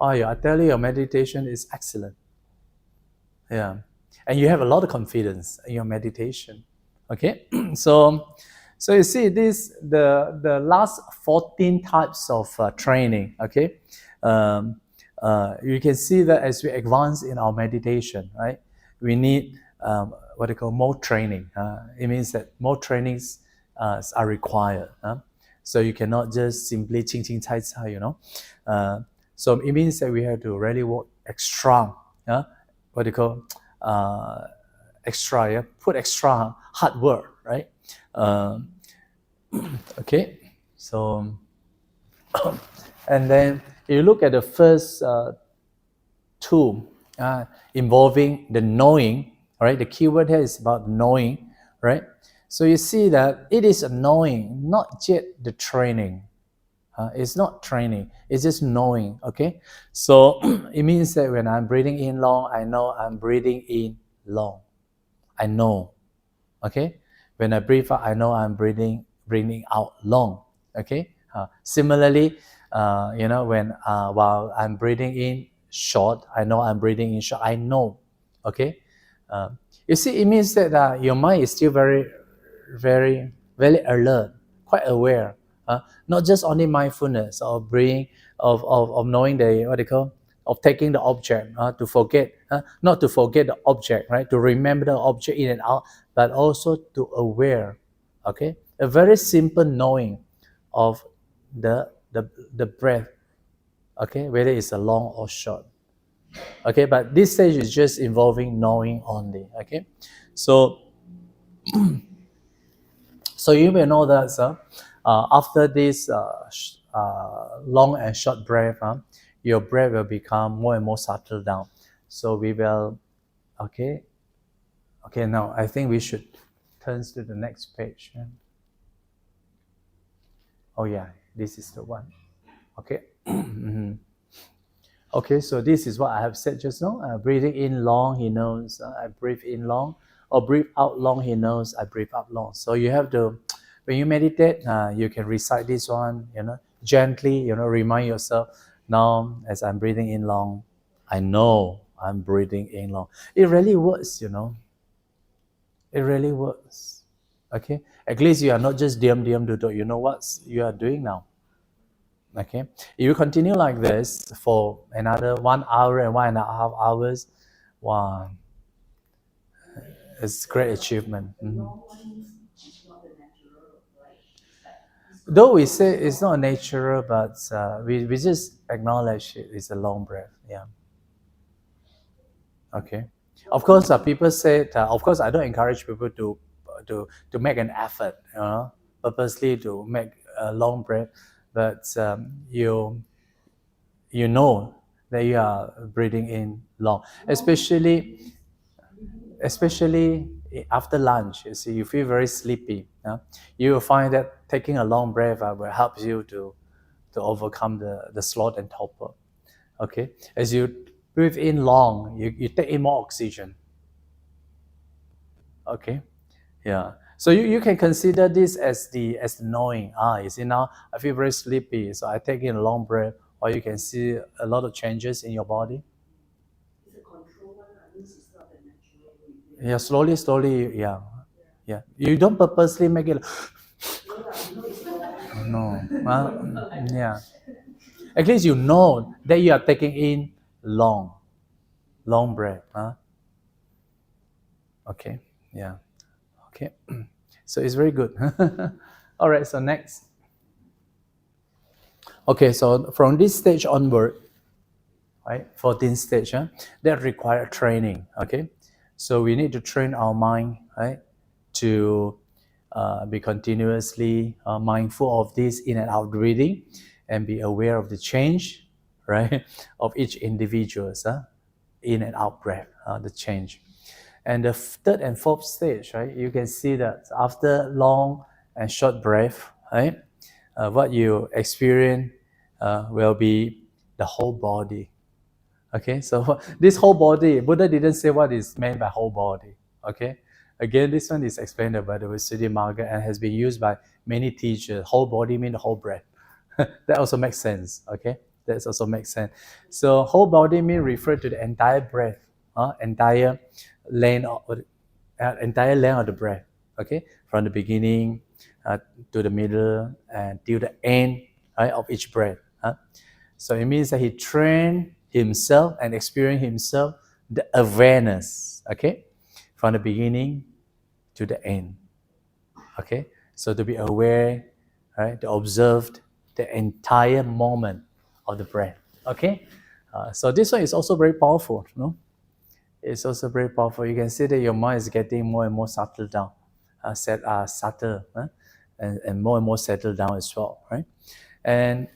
I tell you, your meditation is excellent. Yeah, and you have a lot of confidence in your meditation. Okay, so you see this the last 14 types of training. Okay, you can see that as we advance in our meditation, right? We need what they call more training. It means that more trainings are required. So you cannot just simply ching ching chai chai, so it means that we have to really work extra. What they call extra. Put extra hard work, right? Okay, so and then you look at the first two involving the knowing, right? The key word here is about knowing, right? So you see that it is a knowing, not yet the training. It's not training, it's just knowing, okay? So it means that when I'm breathing in long, I know I'm breathing in long. I know, okay? When I breathe out, I know I'm breathing out long, okay? Similarly, when while I'm breathing in short, I know I'm breathing in short. I know, okay? You see, it means that your mind is still very, very, very alert, quite aware. Not just only mindfulness of breathing, of knowing what they call, of taking the object, to forget, not to forget the object, right? To remember the object in and out, but also to aware, okay? A very simple knowing of the breath, okay, whether it's a long or short. Okay, but this stage is just involving knowing only. Okay, so you may know that after this long and short breath, your breath will become more and more subtle down. So we will, okay, now I think we should turn to the next page. Oh yeah, this is the one. Okay. Okay, so this is what I have said just now. Breathing in long, he knows I breathe in long, or breathe out long, he knows I breathe out long. So you have to, when you meditate, you can recite this one, gently, remind yourself, now as I'm breathing in long, I know I'm breathing in long. It really works, It really works. Okay, at least you are not just diam duduk. You know what you are doing now. Okay, if you continue like this for another 1 hour and 1.5 hours, wow, it's great achievement. Though we say it's not natural, but we just acknowledge it's a long breath. Yeah. Okay. Of course, people say. Of course, I don't encourage people to make an effort, purposely to make a long breath, but you know that you are breathing in long, especially after lunch. You see, you feel very sleepy. You will find that taking a long breath will help you to overcome the sloth and torpor. Okay, as you breathe in long, you take in more oxygen. Okay, yeah. So you can consider this as the knowing. You see now I feel very sleepy, so I take in a long breath, or you can see a lot of changes in your body. Yeah, slowly, yeah. Yeah. You don't purposely make it. No. Yeah. At least you know that you are taking in long breath. Okay. Yeah. Okay. So it's very good. All right. So next. Okay. So from this stage onward, right, 14th stage, that require training. Okay. So we need to train our mind, right, to be continuously mindful of this in and out breathing, and be aware of the change, right, of each individual's in and out breath, the change. And the third and fourth stage, right, you can see that after long and short breath, right, what you experience will be the whole body. Okay, so this whole body, Buddha didn't say what is meant by whole body. Okay, again, this one is explained by the Visuddhimagga and has been used by many teachers. Whole body means the whole breath. That also makes sense. Okay, that also makes sense. So whole body means refer to the entire breath, entire length of the breath. Okay, from the beginning to the middle and till the end, right, of each breath. So it means that he trained himself and experienced himself the awareness, okay, from the beginning to the end. Okay, so to be aware, right, to observe the entire moment of the breath. Okay, so this one is also very powerful. No, it's also very powerful. You can see that your mind is getting more and more subtle down, subtle, and more settled down as well, right? And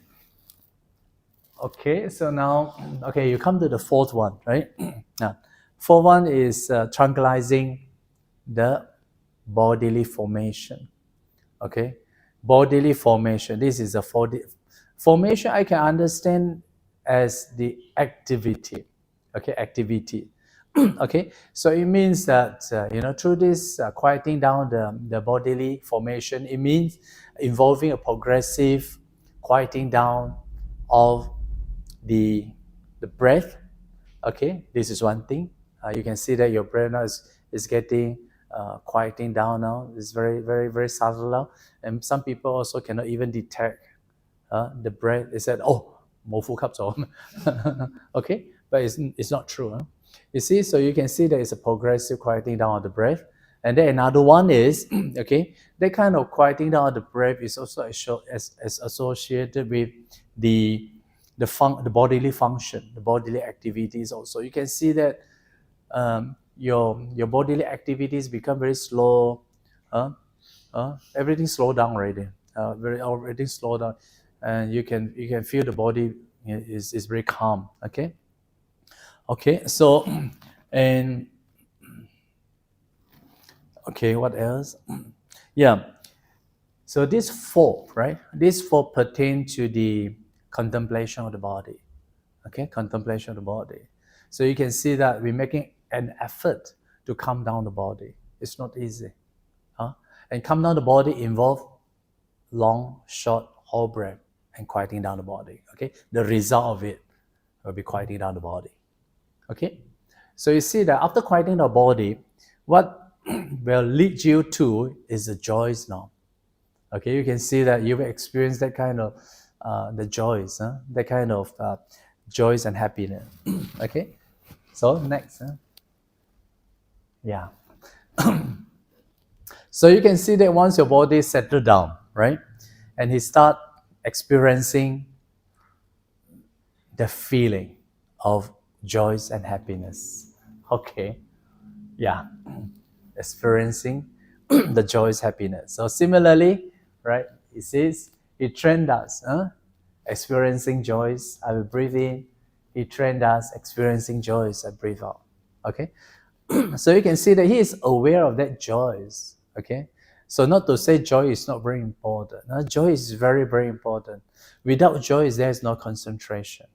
okay, so now, okay, you come to the fourth one, right? Now, fourth one is tranquilizing the bodily formation. Okay, bodily formation. This is a formation. I can understand as the activity. Okay, activity. Okay, so it means that through this quieting down the bodily formation, it means involving a progressive quieting down of the breath. Okay, this is one thing. You can see that your breath now is getting quieting down now. It's very subtle now, and some people also cannot even detect the breath. They said, "Oh, 冇呼吸咗." Okay, but it's not true. You see, so you can see that it's a progressive quieting down of the breath. And then another one is, okay, that kind of quieting down of the breath is also as associated with the bodily function, the bodily activities also. You can see that your bodily activities become very slow. Everything slow down already. Everything slow down, and you can feel the body is very calm. Okay. Okay. So, and okay, what else? Yeah. So these four, right? These four pertain to the contemplation of the body. Okay, contemplation of the body. So you can see that we're making an effort to calm down the body. It's not easy. And calm down the body involves long, short, whole breath and quieting down the body. Okay, the result of it will be quieting down the body. Okay, so you see that after quieting the body, what will lead you to is the joys now. Okay, you can see that you've experienced that kind of the joys, that kind of joys and happiness. Okay, so next, yeah. So you can see that once your body settled down, right, and he start experiencing the feeling of joys and happiness. Okay, yeah, experiencing the joys, happiness. So similarly, right, it says he trained us, experiencing joys. I will breathe in. He trained us experiencing joys. I breathe out. Okay, so you can see that he is aware of that joys. Okay, so not to say joy is not very important. Joy is very important. Without joy, there is no concentration.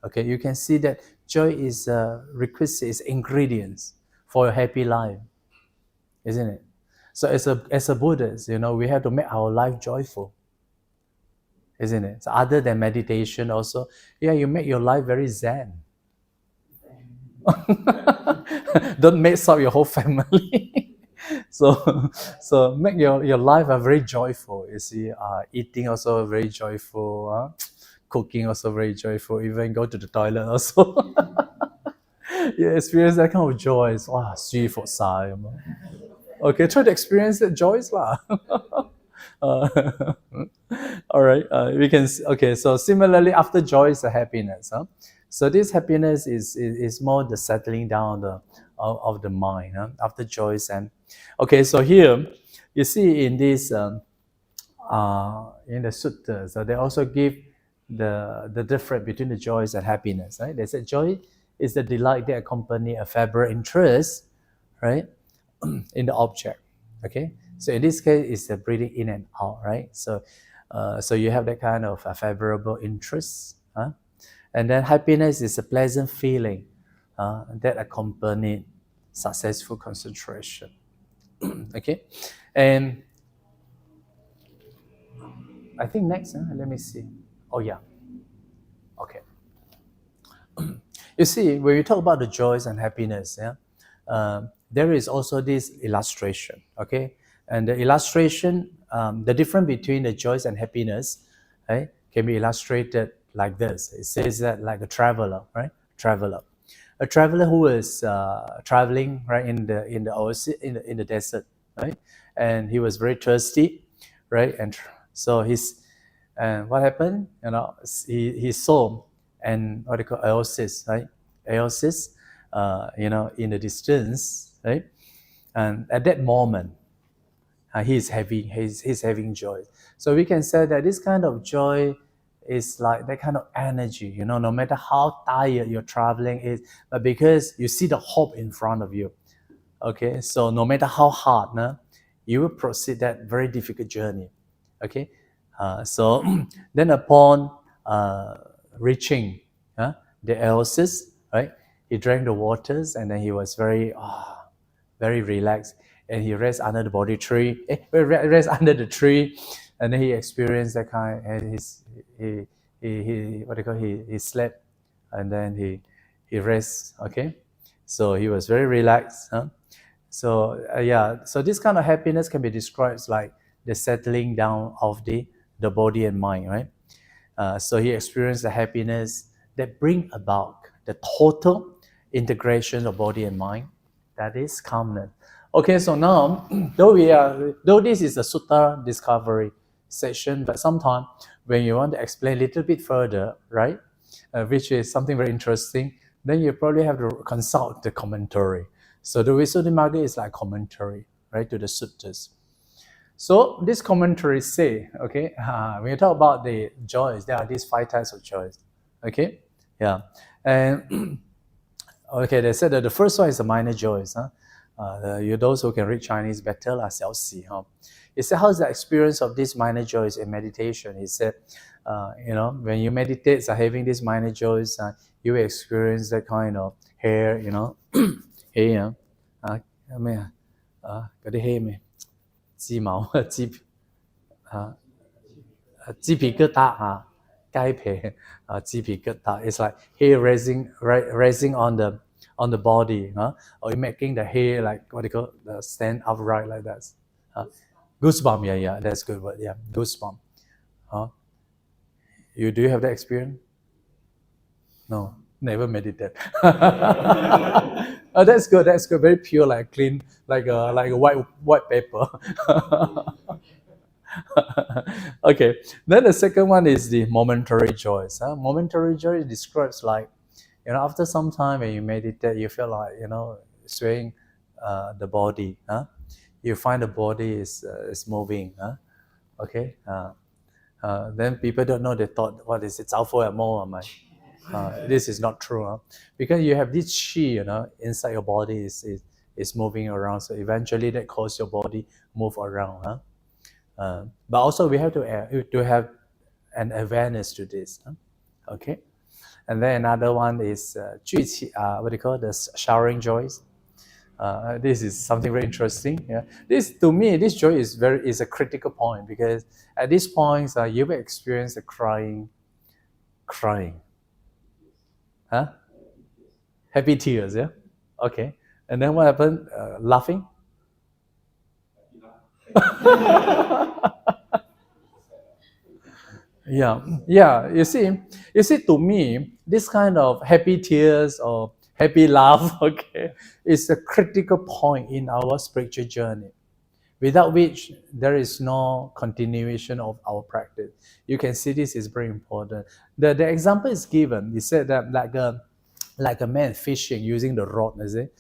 Okay, you can see that joy is a requisite, is ingredients for a happy life, isn't it? So as a Buddhist, we have to make our life joyful, isn't it? So other than meditation, also, you make your life very zen. Don't mess up your whole family. so make your life very joyful. You see, eating also very joyful, cooking also very joyful. Even go to the toilet also. You experience that kind of joy. It's, wow, sweet for sigh. Okay, try to experience that joys lah. All right, we can. Okay, so similarly, after joy is a happiness. So this happiness is more the settling down of the mind. After joys and okay, so here you see in this in the suttas, so they also give the difference between the joys and happiness. Right? They said joy is the delight that accompany a favorable interest, right, in the object. Okay, so in this case, it's the breathing in and out, right? So you have that kind of a favorable interest, and then happiness is a pleasant feeling that accompanied successful concentration. Okay, and I think next, let me see. Oh yeah, okay. You see, when you talk about the joys and happiness, there is also this illustration, okay? And the illustration, the difference between the joys and happiness, right, can be illustrated like this. It says that like a traveler, right? A traveler who is traveling right in the oasis, in the desert, right? And he was very thirsty, right? And so and what happened? He saw and what they call oasis, right? Oasis, in the distance, right? And at that moment, he's having joy. So we can say that this kind of joy is like that kind of energy, no matter how tired your traveling is, but because you see the hope in front of you, okay, so no matter how hard, you will proceed that very difficult journey, okay. So then upon reaching the oasis, right, he drank the waters and then he was very relaxed, and he rests under the Bodhi tree. Rests under the tree, and then he experienced that kind. And he what do you call, he slept, and then he rests. Okay, so he was very relaxed. So so this kind of happiness can be described like the settling down of the body and mind, right? So he experienced the happiness that bring about the total integration of body and mind. That is calmness. Okay, so now, though this is a sutta discovery session, but sometimes when you want to explain a little bit further, right, which is something very interesting, then you probably have to consult the commentary. So the Visuddhimagga is like commentary, right, to the suttas. So this commentary say, okay, when you talk about the joys, there are these 5 types of joys, okay, yeah, and okay, they said that the first one is the minor joys. Those who can read Chinese better, xiao xi. He said, how's the experience of these minor joys in meditation? He said, when you meditate, having these minor joys, you will experience that kind of hair, hair, cái hair 鸡毛鸡皮疙瘩雞皮雞皮疙瘩 It's like hair raising on the body, or making the hair like what they call stand upright like that. Goosebump, yeah, that's a good word. Yeah, goosebump. Do you have that experience? No, never meditate. Oh, that's good. That's good. Very pure, like clean, like a white paper. Okay. Then the second one is the momentary joys. Momentary joy describes like, after some time when you meditate, you feel like swaying the body. You find the body is moving. Okay. Then people don't know. They thought, what is it? This is not true, because you have this chi, inside your body is moving around. So eventually that causes your body move around. But also we have to have an awareness to this. Okay. And then another one is 聚气, what do you call it? The showering joys. This is something very interesting. Yeah, this to me, this joy is a critical point, because at this point, you will experience the crying, huh? Happy tears. Yeah, okay. And then what happened? Laughing. Yeah. You see, to me, this kind of happy tears or happy laugh, okay, is a critical point in our spiritual journey, without which there is no continuation of our practice. You can see this is very important. The example is given. He said that like a man fishing using the rod, is it?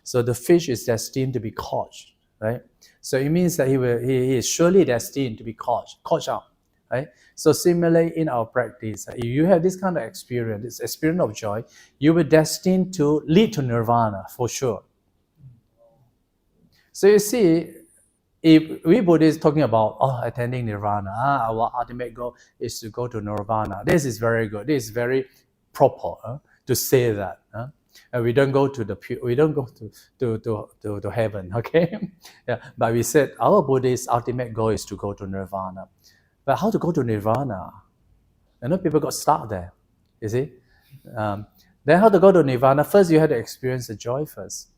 So the fish is destined to be caught, right? So it means that he is surely destined to be caught out, right? So similarly in our practice, if you have this kind of experience, this experience of joy, you were destined to lead to nirvana for sure. So you see, if we Buddhists talking about attaining nirvana, our ultimate goal is to go to nirvana. This is very good. This is very proper to say that. And we don't go to to heaven, okay? Yeah, but we said our Buddhist ultimate goal is to go to nirvana. But how to go to nirvana? People got stuck there. You see, then how to go to nirvana? First, you have to experience the joy first.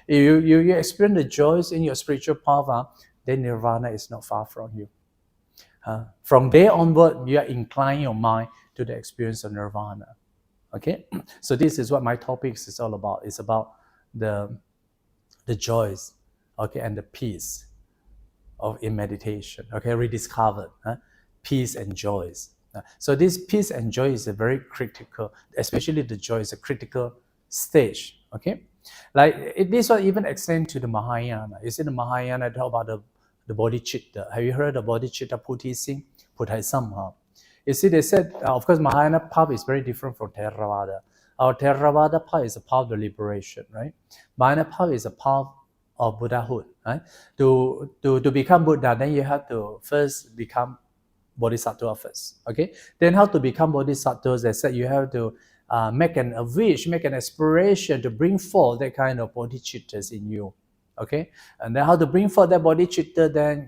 If you experience the joys in your spiritual path, then nirvana is not far from you. From there onward, you are inclining your mind to the experience of nirvana. Okay, so this is what my topics is all about. It's about the joys, okay, and the peace in meditation. Okay, rediscovered peace and joys. So this peace and joy is a very critical, especially the joy is a critical stage. Okay, like this one even extend to the Mahayana. You see the Mahayana talk about the bodhicitta. Have you heard of bodhicitta puti sing? Puthai samha. You see, they said, of course, Mahayana path is very different from Theravada. Our Theravada path is a path of liberation, right? Mahayana path is a path of Buddhahood, right? To become Buddha, then you have to first become Bodhisattva first, okay? Then how to become Bodhisattvas? They said you have to make a wish, make an aspiration to bring forth that kind of bodhicittas in you. Okay, and then how to bring forth that bodhicitta, then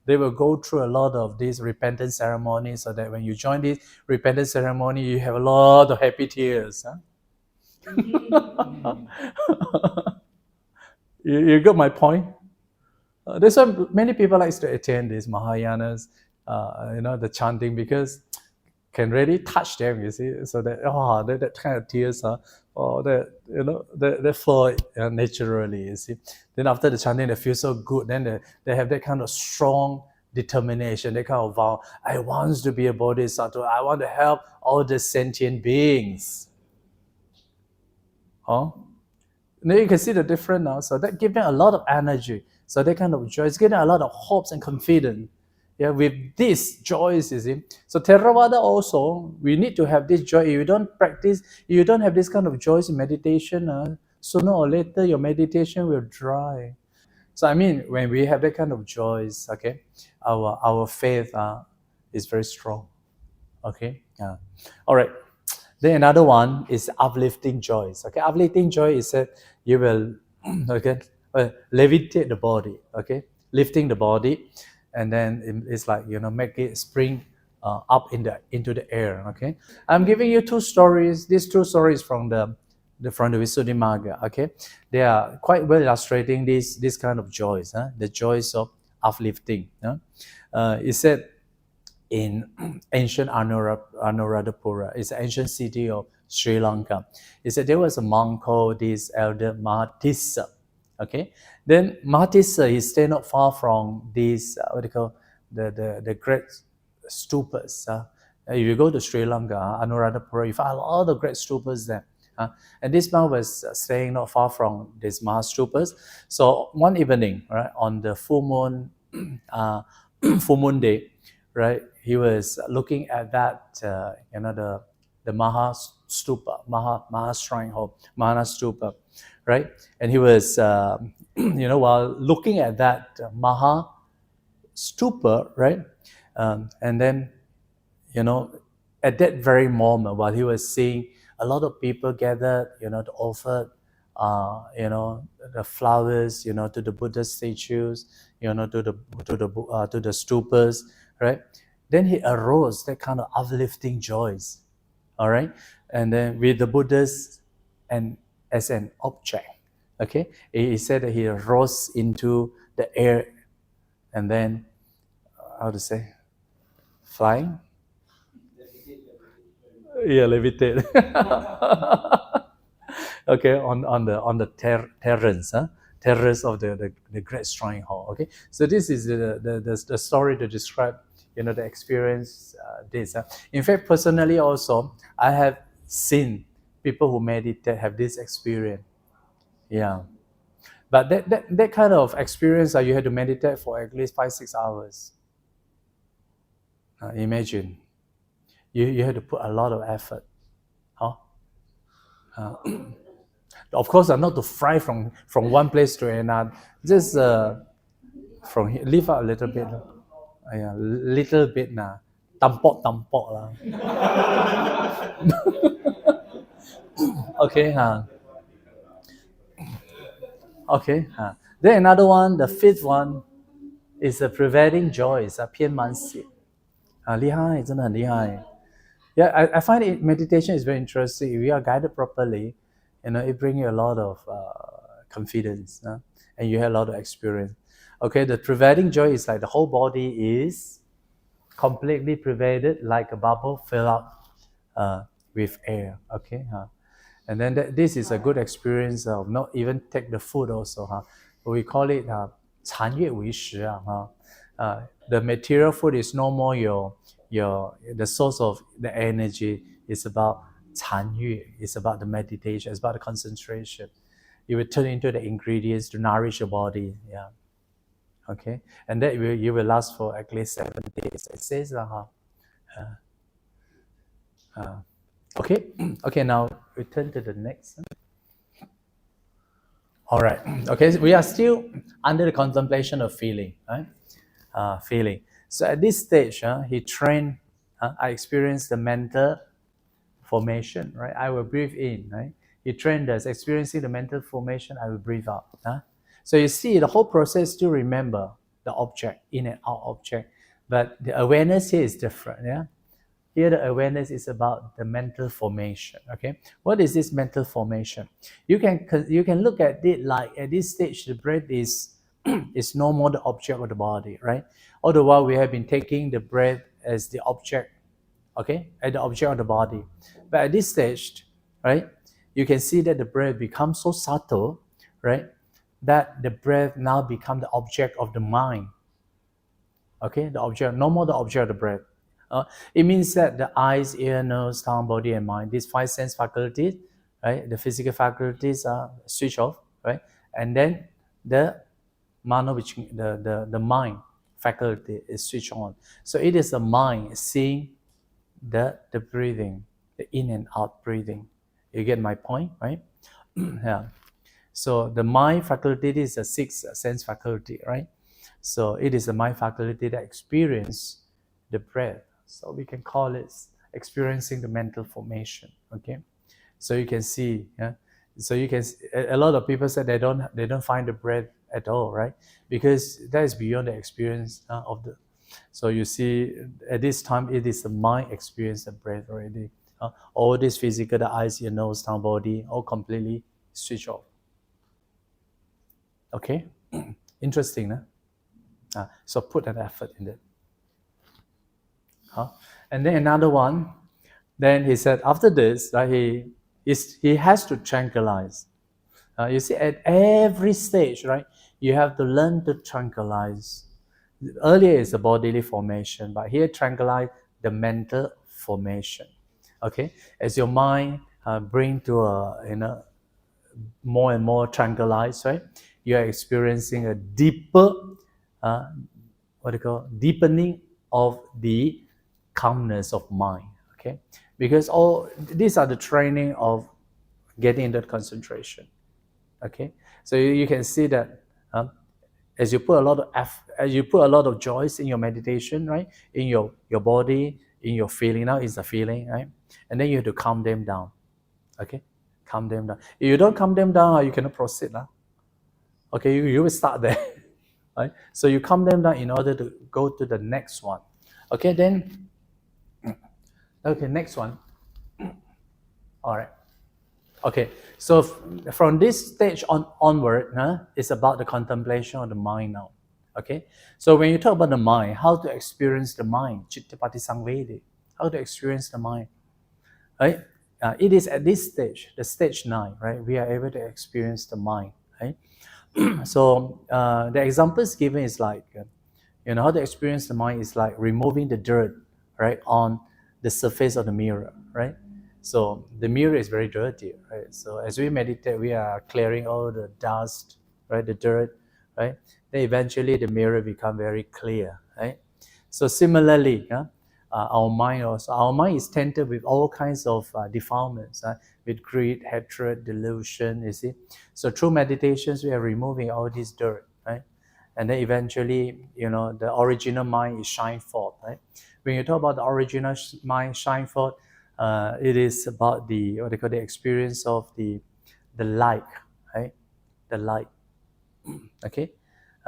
they will go through a lot of these repentance ceremonies, so that when you join this repentance ceremony, you have a lot of happy tears. You got my point? That's why many people like to attend these Mahayanas, the chanting, because can really touch them, you see, so that that kind of tears they flow naturally, you see. Then after the chanting, they feel so good. Then they have that kind of strong determination. They kind of vow, I want to be a bodhisattva. I want to help all the sentient beings. Now you can see the difference now. So that gives them a lot of energy. So that kind of joy is giving a lot of hopes and confidence. Yeah, with these joys, you see. So Theravada also, we need to have this joy. If you don't practice, if you don't have this kind of joys in meditation, sooner or later your meditation will dry. So I mean, when we have that kind of joys, okay, our faith is very strong. Okay, all right. Then another one is uplifting joys. Okay, uplifting joy is that you will levitate the body. Okay, lifting the body. And then it's like make it spring up into the air. Okay, I'm giving you two stories. These two stories from the Visuddhimagga. Okay, they are quite well illustrating this kind of joys. The joys of uplifting. It said in ancient Anuradhapura, it's an ancient city of Sri Lanka. It said there was a monk called this elder Mahatissa. Okay, then Mahatissa, he stayed not far from these the great stupas. If you go to Sri Lanka, Anuradhapura, you find a lot of great stupas there. And this monk was staying not far from these Mahastupas. So one evening, right, on the full moon day, right, he was looking at that the Mahastupa, Mahashrine hall, Mahastupa, right? And he was, while looking at that Mahastupa, right? And then, at that very moment, while he was seeing a lot of people gathered, to offer, the flowers, to the Buddha statues, to the stupas, right? Then he arose that kind of uplifting joys, all right, and then with the Buddhas and as an object, okay. He said that he rose into the air, and then how to say, flying. Yeah, levitate. Okay, on the terrace, terrace of the great shrine hall. Okay, so this is the story to describe, the experience. This. In fact, personally, also, I have seen people who meditate have this experience. Yeah, but that kind of experience, you had to meditate for at least 5-6 hours. Imagine, you had to put a lot of effort. Huh? Of course, not to fly from one place to another. Just from here, leave out a little bit. Yeah, little bit na. Tampok lah. Okay, Okay, Then another one, the fifth one, is the prevailing joy. Is 偏满喜。厉害，真的很厉害。Yeah, I find meditation is very interesting. If you are guided properly, it brings you a lot of confidence, and you have a lot of experience. Okay, the prevailing joy is like the whole body is completely pervaded, like a bubble filled up with air. Okay, and then this is a good experience of not even take the food also. We call it 禅悦为食 the material food is no more the source of the energy. It's about 禅悦. It's about the meditation. It's about the concentration. You will turn into the ingredients to nourish your body. Yeah. Okay. And that you will last for at least 7 days. It says okay. Okay. Now we turn to the next. All right. Okay. So we are still under the contemplation of feeling, right? Feeling. So at this stage, he trained. I experienced the mental formation, right? I will breathe in, right? He trained us experiencing the mental formation. I will breathe out. So you see, the whole process still remember the object, in and out object, but the awareness here is different. Yeah. Here the awareness is about the mental formation. Okay, what is this mental formation? You can look at it like at this stage the breath is is no more the object of the body, right? All the while we have been taking the breath as the object, okay, as the object of the body. But at this stage, right, you can see that the breath becomes so subtle, right, that the breath now becomes the object of the mind. Okay, the object, no more the object of the breath. It means that the eyes, ear, nose, tongue, body, and mind, these 5 sense faculties, right, the physical faculties are switched off, right, and then the mano, which the mind faculty is switched on. So it is the mind seeing the breathing, the in and out breathing. You get my point, right? Yeah. So the mind faculty is a 6th sense faculty, right? So it is the mind faculty that experience the breath. So we can call it experiencing the mental formation. Okay. So you can see, yeah. So you can. A lot of people say they don't find the breath at all, right? Because that is beyond the experience of the. So you see, at this time, it is the mind experience the breath already. All this physical, the eyes, your nose, tongue, body, all completely switch off. Okay, interesting, huh? So put an effort in it. And then another one. Then he said, after this, right, he has to tranquilize. You see, at every stage, right, you have to learn to tranquilize. Earlier is the bodily formation, but here tranquilize the mental formation. Okay, as your mind bring to a more and more tranquilized, right, you are experiencing a deeper deepening of the calmness of mind. Okay, because all these are the training of getting into concentration. Okay, so you can see that as you put a lot of joys in your meditation, right, in your body, in your feeling. Now is the feeling, right? And then you have to calm them down. Okay, calm them down. If you don't calm them down, you cannot proceed. Okay, you will start there. Right? So you calm them down in order to go to the next one. Okay, then, okay, next one. All right. Okay, so from this stage onward, it's about the contemplation of the mind now. Okay, so when you talk about the mind, how to experience the mind, citta patisangvedi, how to experience the mind, right? It is at this stage, the stage 9, right? We are able to experience the mind, right? So the examples given is like, how to experience the mind is like removing the dirt, right, on the surface of the mirror, right? So the mirror is very dirty, right? So as we meditate, we are clearing all the dust, right, the dirt, right? Then eventually the mirror become very clear, right? So similarly, our mind is tainted with all kinds of defilements, with greed, hatred, delusion, you see. So through meditations, we are removing all this dirt, right? And then eventually, the original mind is shine forth, right? When you talk about the original mind shine forth, it is about the what they call the experience of the light, right? The light. Okay,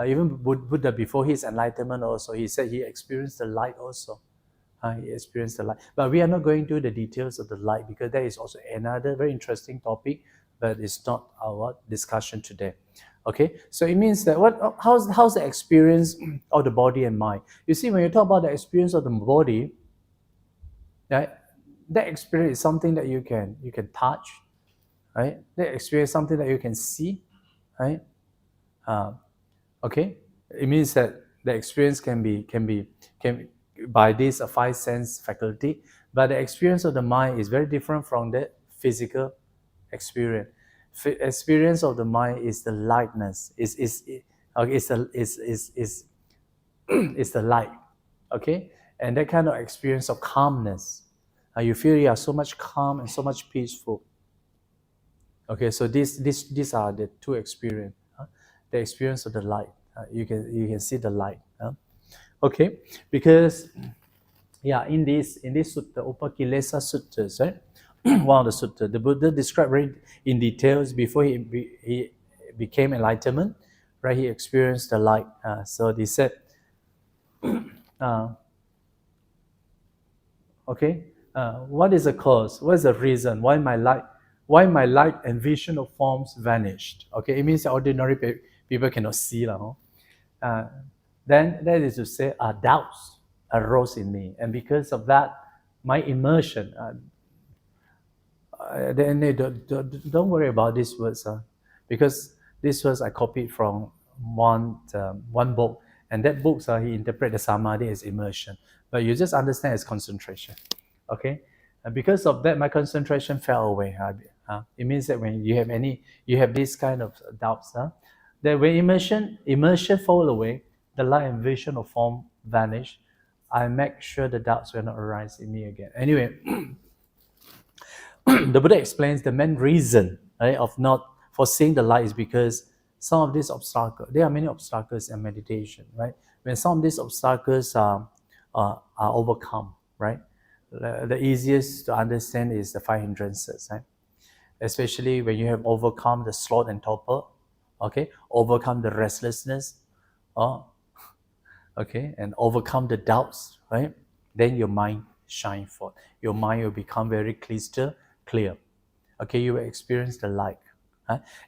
even Buddha before his enlightenment also, he said he experienced the light also. He experienced the light, but we are not going to the details of the light because that is also another very interesting topic, but it's not our discussion today. Okay, so it means that how's the experience of the body and mind? You see, when you talk about the experience of the body, right, that experience is something that you can touch, right? That experience is something that you can see, right? Okay, it means that the experience can be by this five sense faculty, but the experience of the mind is very different from the physical experience. Experience of the mind is the lightness. Okay, it's the light. Okay, and that kind of experience of calmness. You feel you are so much calm and so much peaceful. Okay, so these are the two experience. The experience of the light. You can see the light. Okay, because in this sutta, Upakilesa Suttas, right? One of the sutta, the Buddha described very in details before he became enlightenment, right? He experienced the light. So he said, okay, what is the cause? What is the reason why my light and vision of forms vanished? Okay, it means ordinary people cannot see, then that is to say, doubts arose in me, and because of that, my immersion. Then don't worry about these words, because these words I copied from one book, and that book, he interpret the samadhi as immersion, but you just understand as concentration. Okay, and because of that, my concentration fell away. It means that when you have this kind of doubts, that when immersion fall away, the light and vision of form vanish. I make sure the doubts will not arise in me again. Anyway, the Buddha explains the main reason, right, of not foreseeing the light is because some of these obstacles, there are many obstacles in meditation, right? When some of these obstacles are overcome, right? The easiest to understand is the 5 hindrances, right? Especially when you have overcome the sloth and torpor, okay, overcome the restlessness, okay, and overcome the doubts, right? Then your mind shine forth. Your mind will become very crystal clear. Okay, you will experience the light.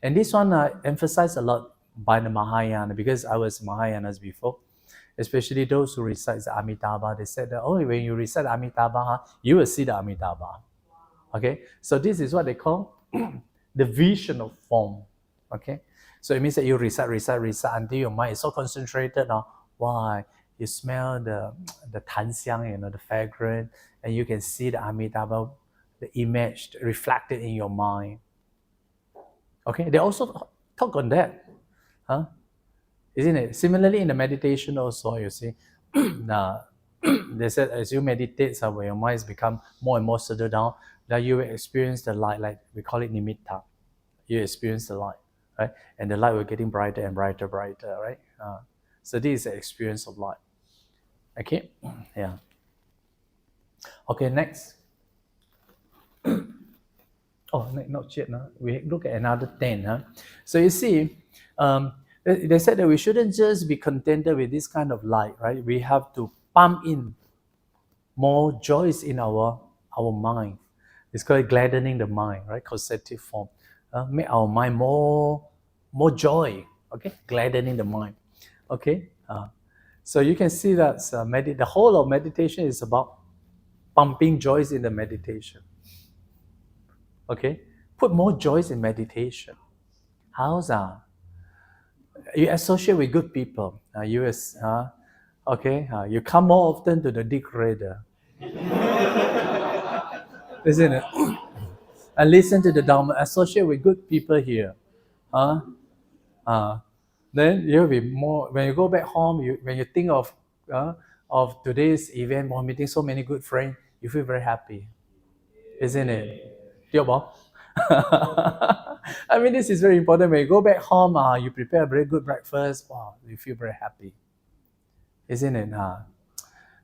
And this one emphasized a lot by the Mahayana, because I was Mahayanas before, especially those who recite the Amitabha. They said that only when you recite Amitabha, you will see the Amitabha. Okay, so this is what they call the vision of form. Okay, so it means that you recite until your mind is so concentrated now. Why? You smell the tanxiang, the fragrance, and you can see the Amitabha, the image reflected in your mind. Okay, they also talk on that, isn't it? Similarly, in the meditation also, you see, they said as you meditate, when your minds become more and more settled down, that you will experience the light, like we call it nimitta. You experience the light, right? And the light will getting brighter and brighter, right? So this is the experience of light. Okay, yeah. Okay, next. Oh, not yet. No? We look at another 10. Huh? So you see, they said that we shouldn't just be contented with this kind of light, right? We have to pump in more joys in our mind. It's called gladdening the mind, right? Causative form. Make our mind more joy. Okay, gladdening the mind. Okay, so you can see that the whole of meditation is about pumping joys in the meditation. Okay, put more joys in meditation. How's that? You associate with good people. You come more often to the degrader, isn't it? And listen to the Dhamma. Associate with good people here. Huh? Then you'll be more. When you go back home, when you think of today's event, meeting so many good friends, you feel very happy, isn't it? Tio Bo? I mean, this is very important. When you go back home, you prepare a very good breakfast. Wow, you feel very happy, isn't it?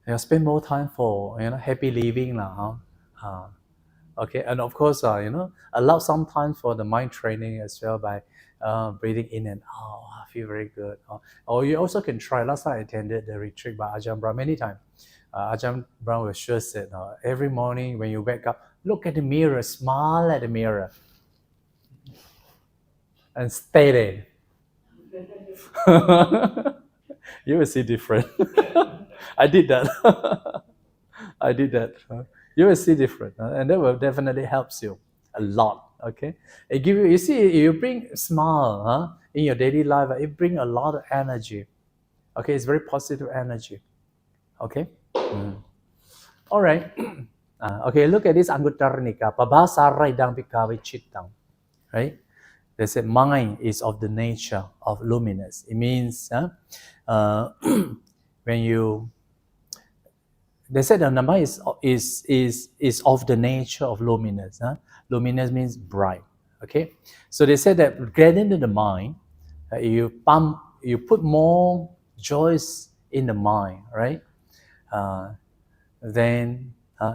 You spend more time for happy living lah. Okay, and of course, allow some time for the mind training as well by breathing in and out. I feel very good. Or you also can try. Last time I attended the retreat by Ajahn Brahm many times. Ajahn Brahm was sure said, every morning when you wake up, look at the mirror, smile at the mirror, and stay there. You will see different. I did that. I did that. You will see different, and that will definitely helps you a lot. Okay, it give you. You see, you bring smile, in your daily life. It bring a lot of energy. Okay, it's very positive energy. Okay. All right. Okay, look at this Anguttarnika. Pabasarai dang pikawi chittang. Right? They said mind is of the nature of luminous. It means when you they said the mind is of the nature of luminous. Luminous means bright. Okay, so they said that get into the mind, you put more joys in the mind, right? Then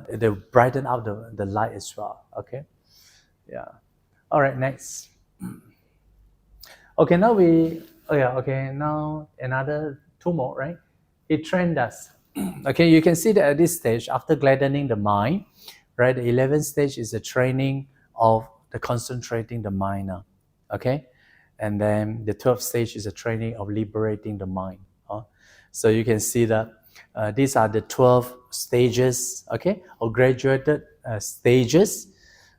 they brighten up the light as well. Okay, yeah. All right, next. Okay, now another two more, right? It trained us. Okay, you can see that at this stage, after gladdening the mind, right? The 11th stage is the training of the concentrating the mind now. Okay, and then the 12th stage is the training of liberating the mind. So you can see that these are the 12 stages, okay, or graduated stages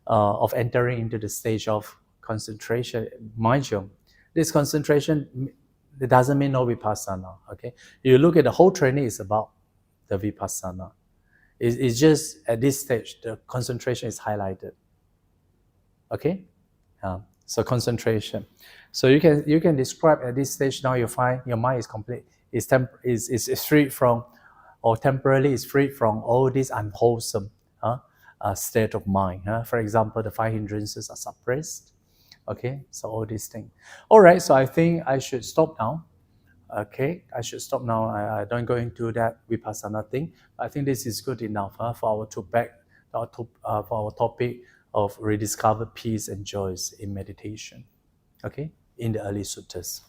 of entering into the stage of concentration. Mind you, this concentration, it doesn't mean no vipassana. Okay, you look at the whole training is about the vipassana. It's just at this stage the concentration is highlighted. Okay, so concentration. So you can describe at this stage now you find your mind is complete. Is free from, or temporarily is free from all this unwholesome state of mind. For example, the 5 hindrances are suppressed. Okay, so all these things. All right, so I think I should stop now. Okay, I should stop now. I don't go into that vipassana thing. I think this is good enough for our topic of rediscover peace and joys in meditation. Okay, in the early suttas.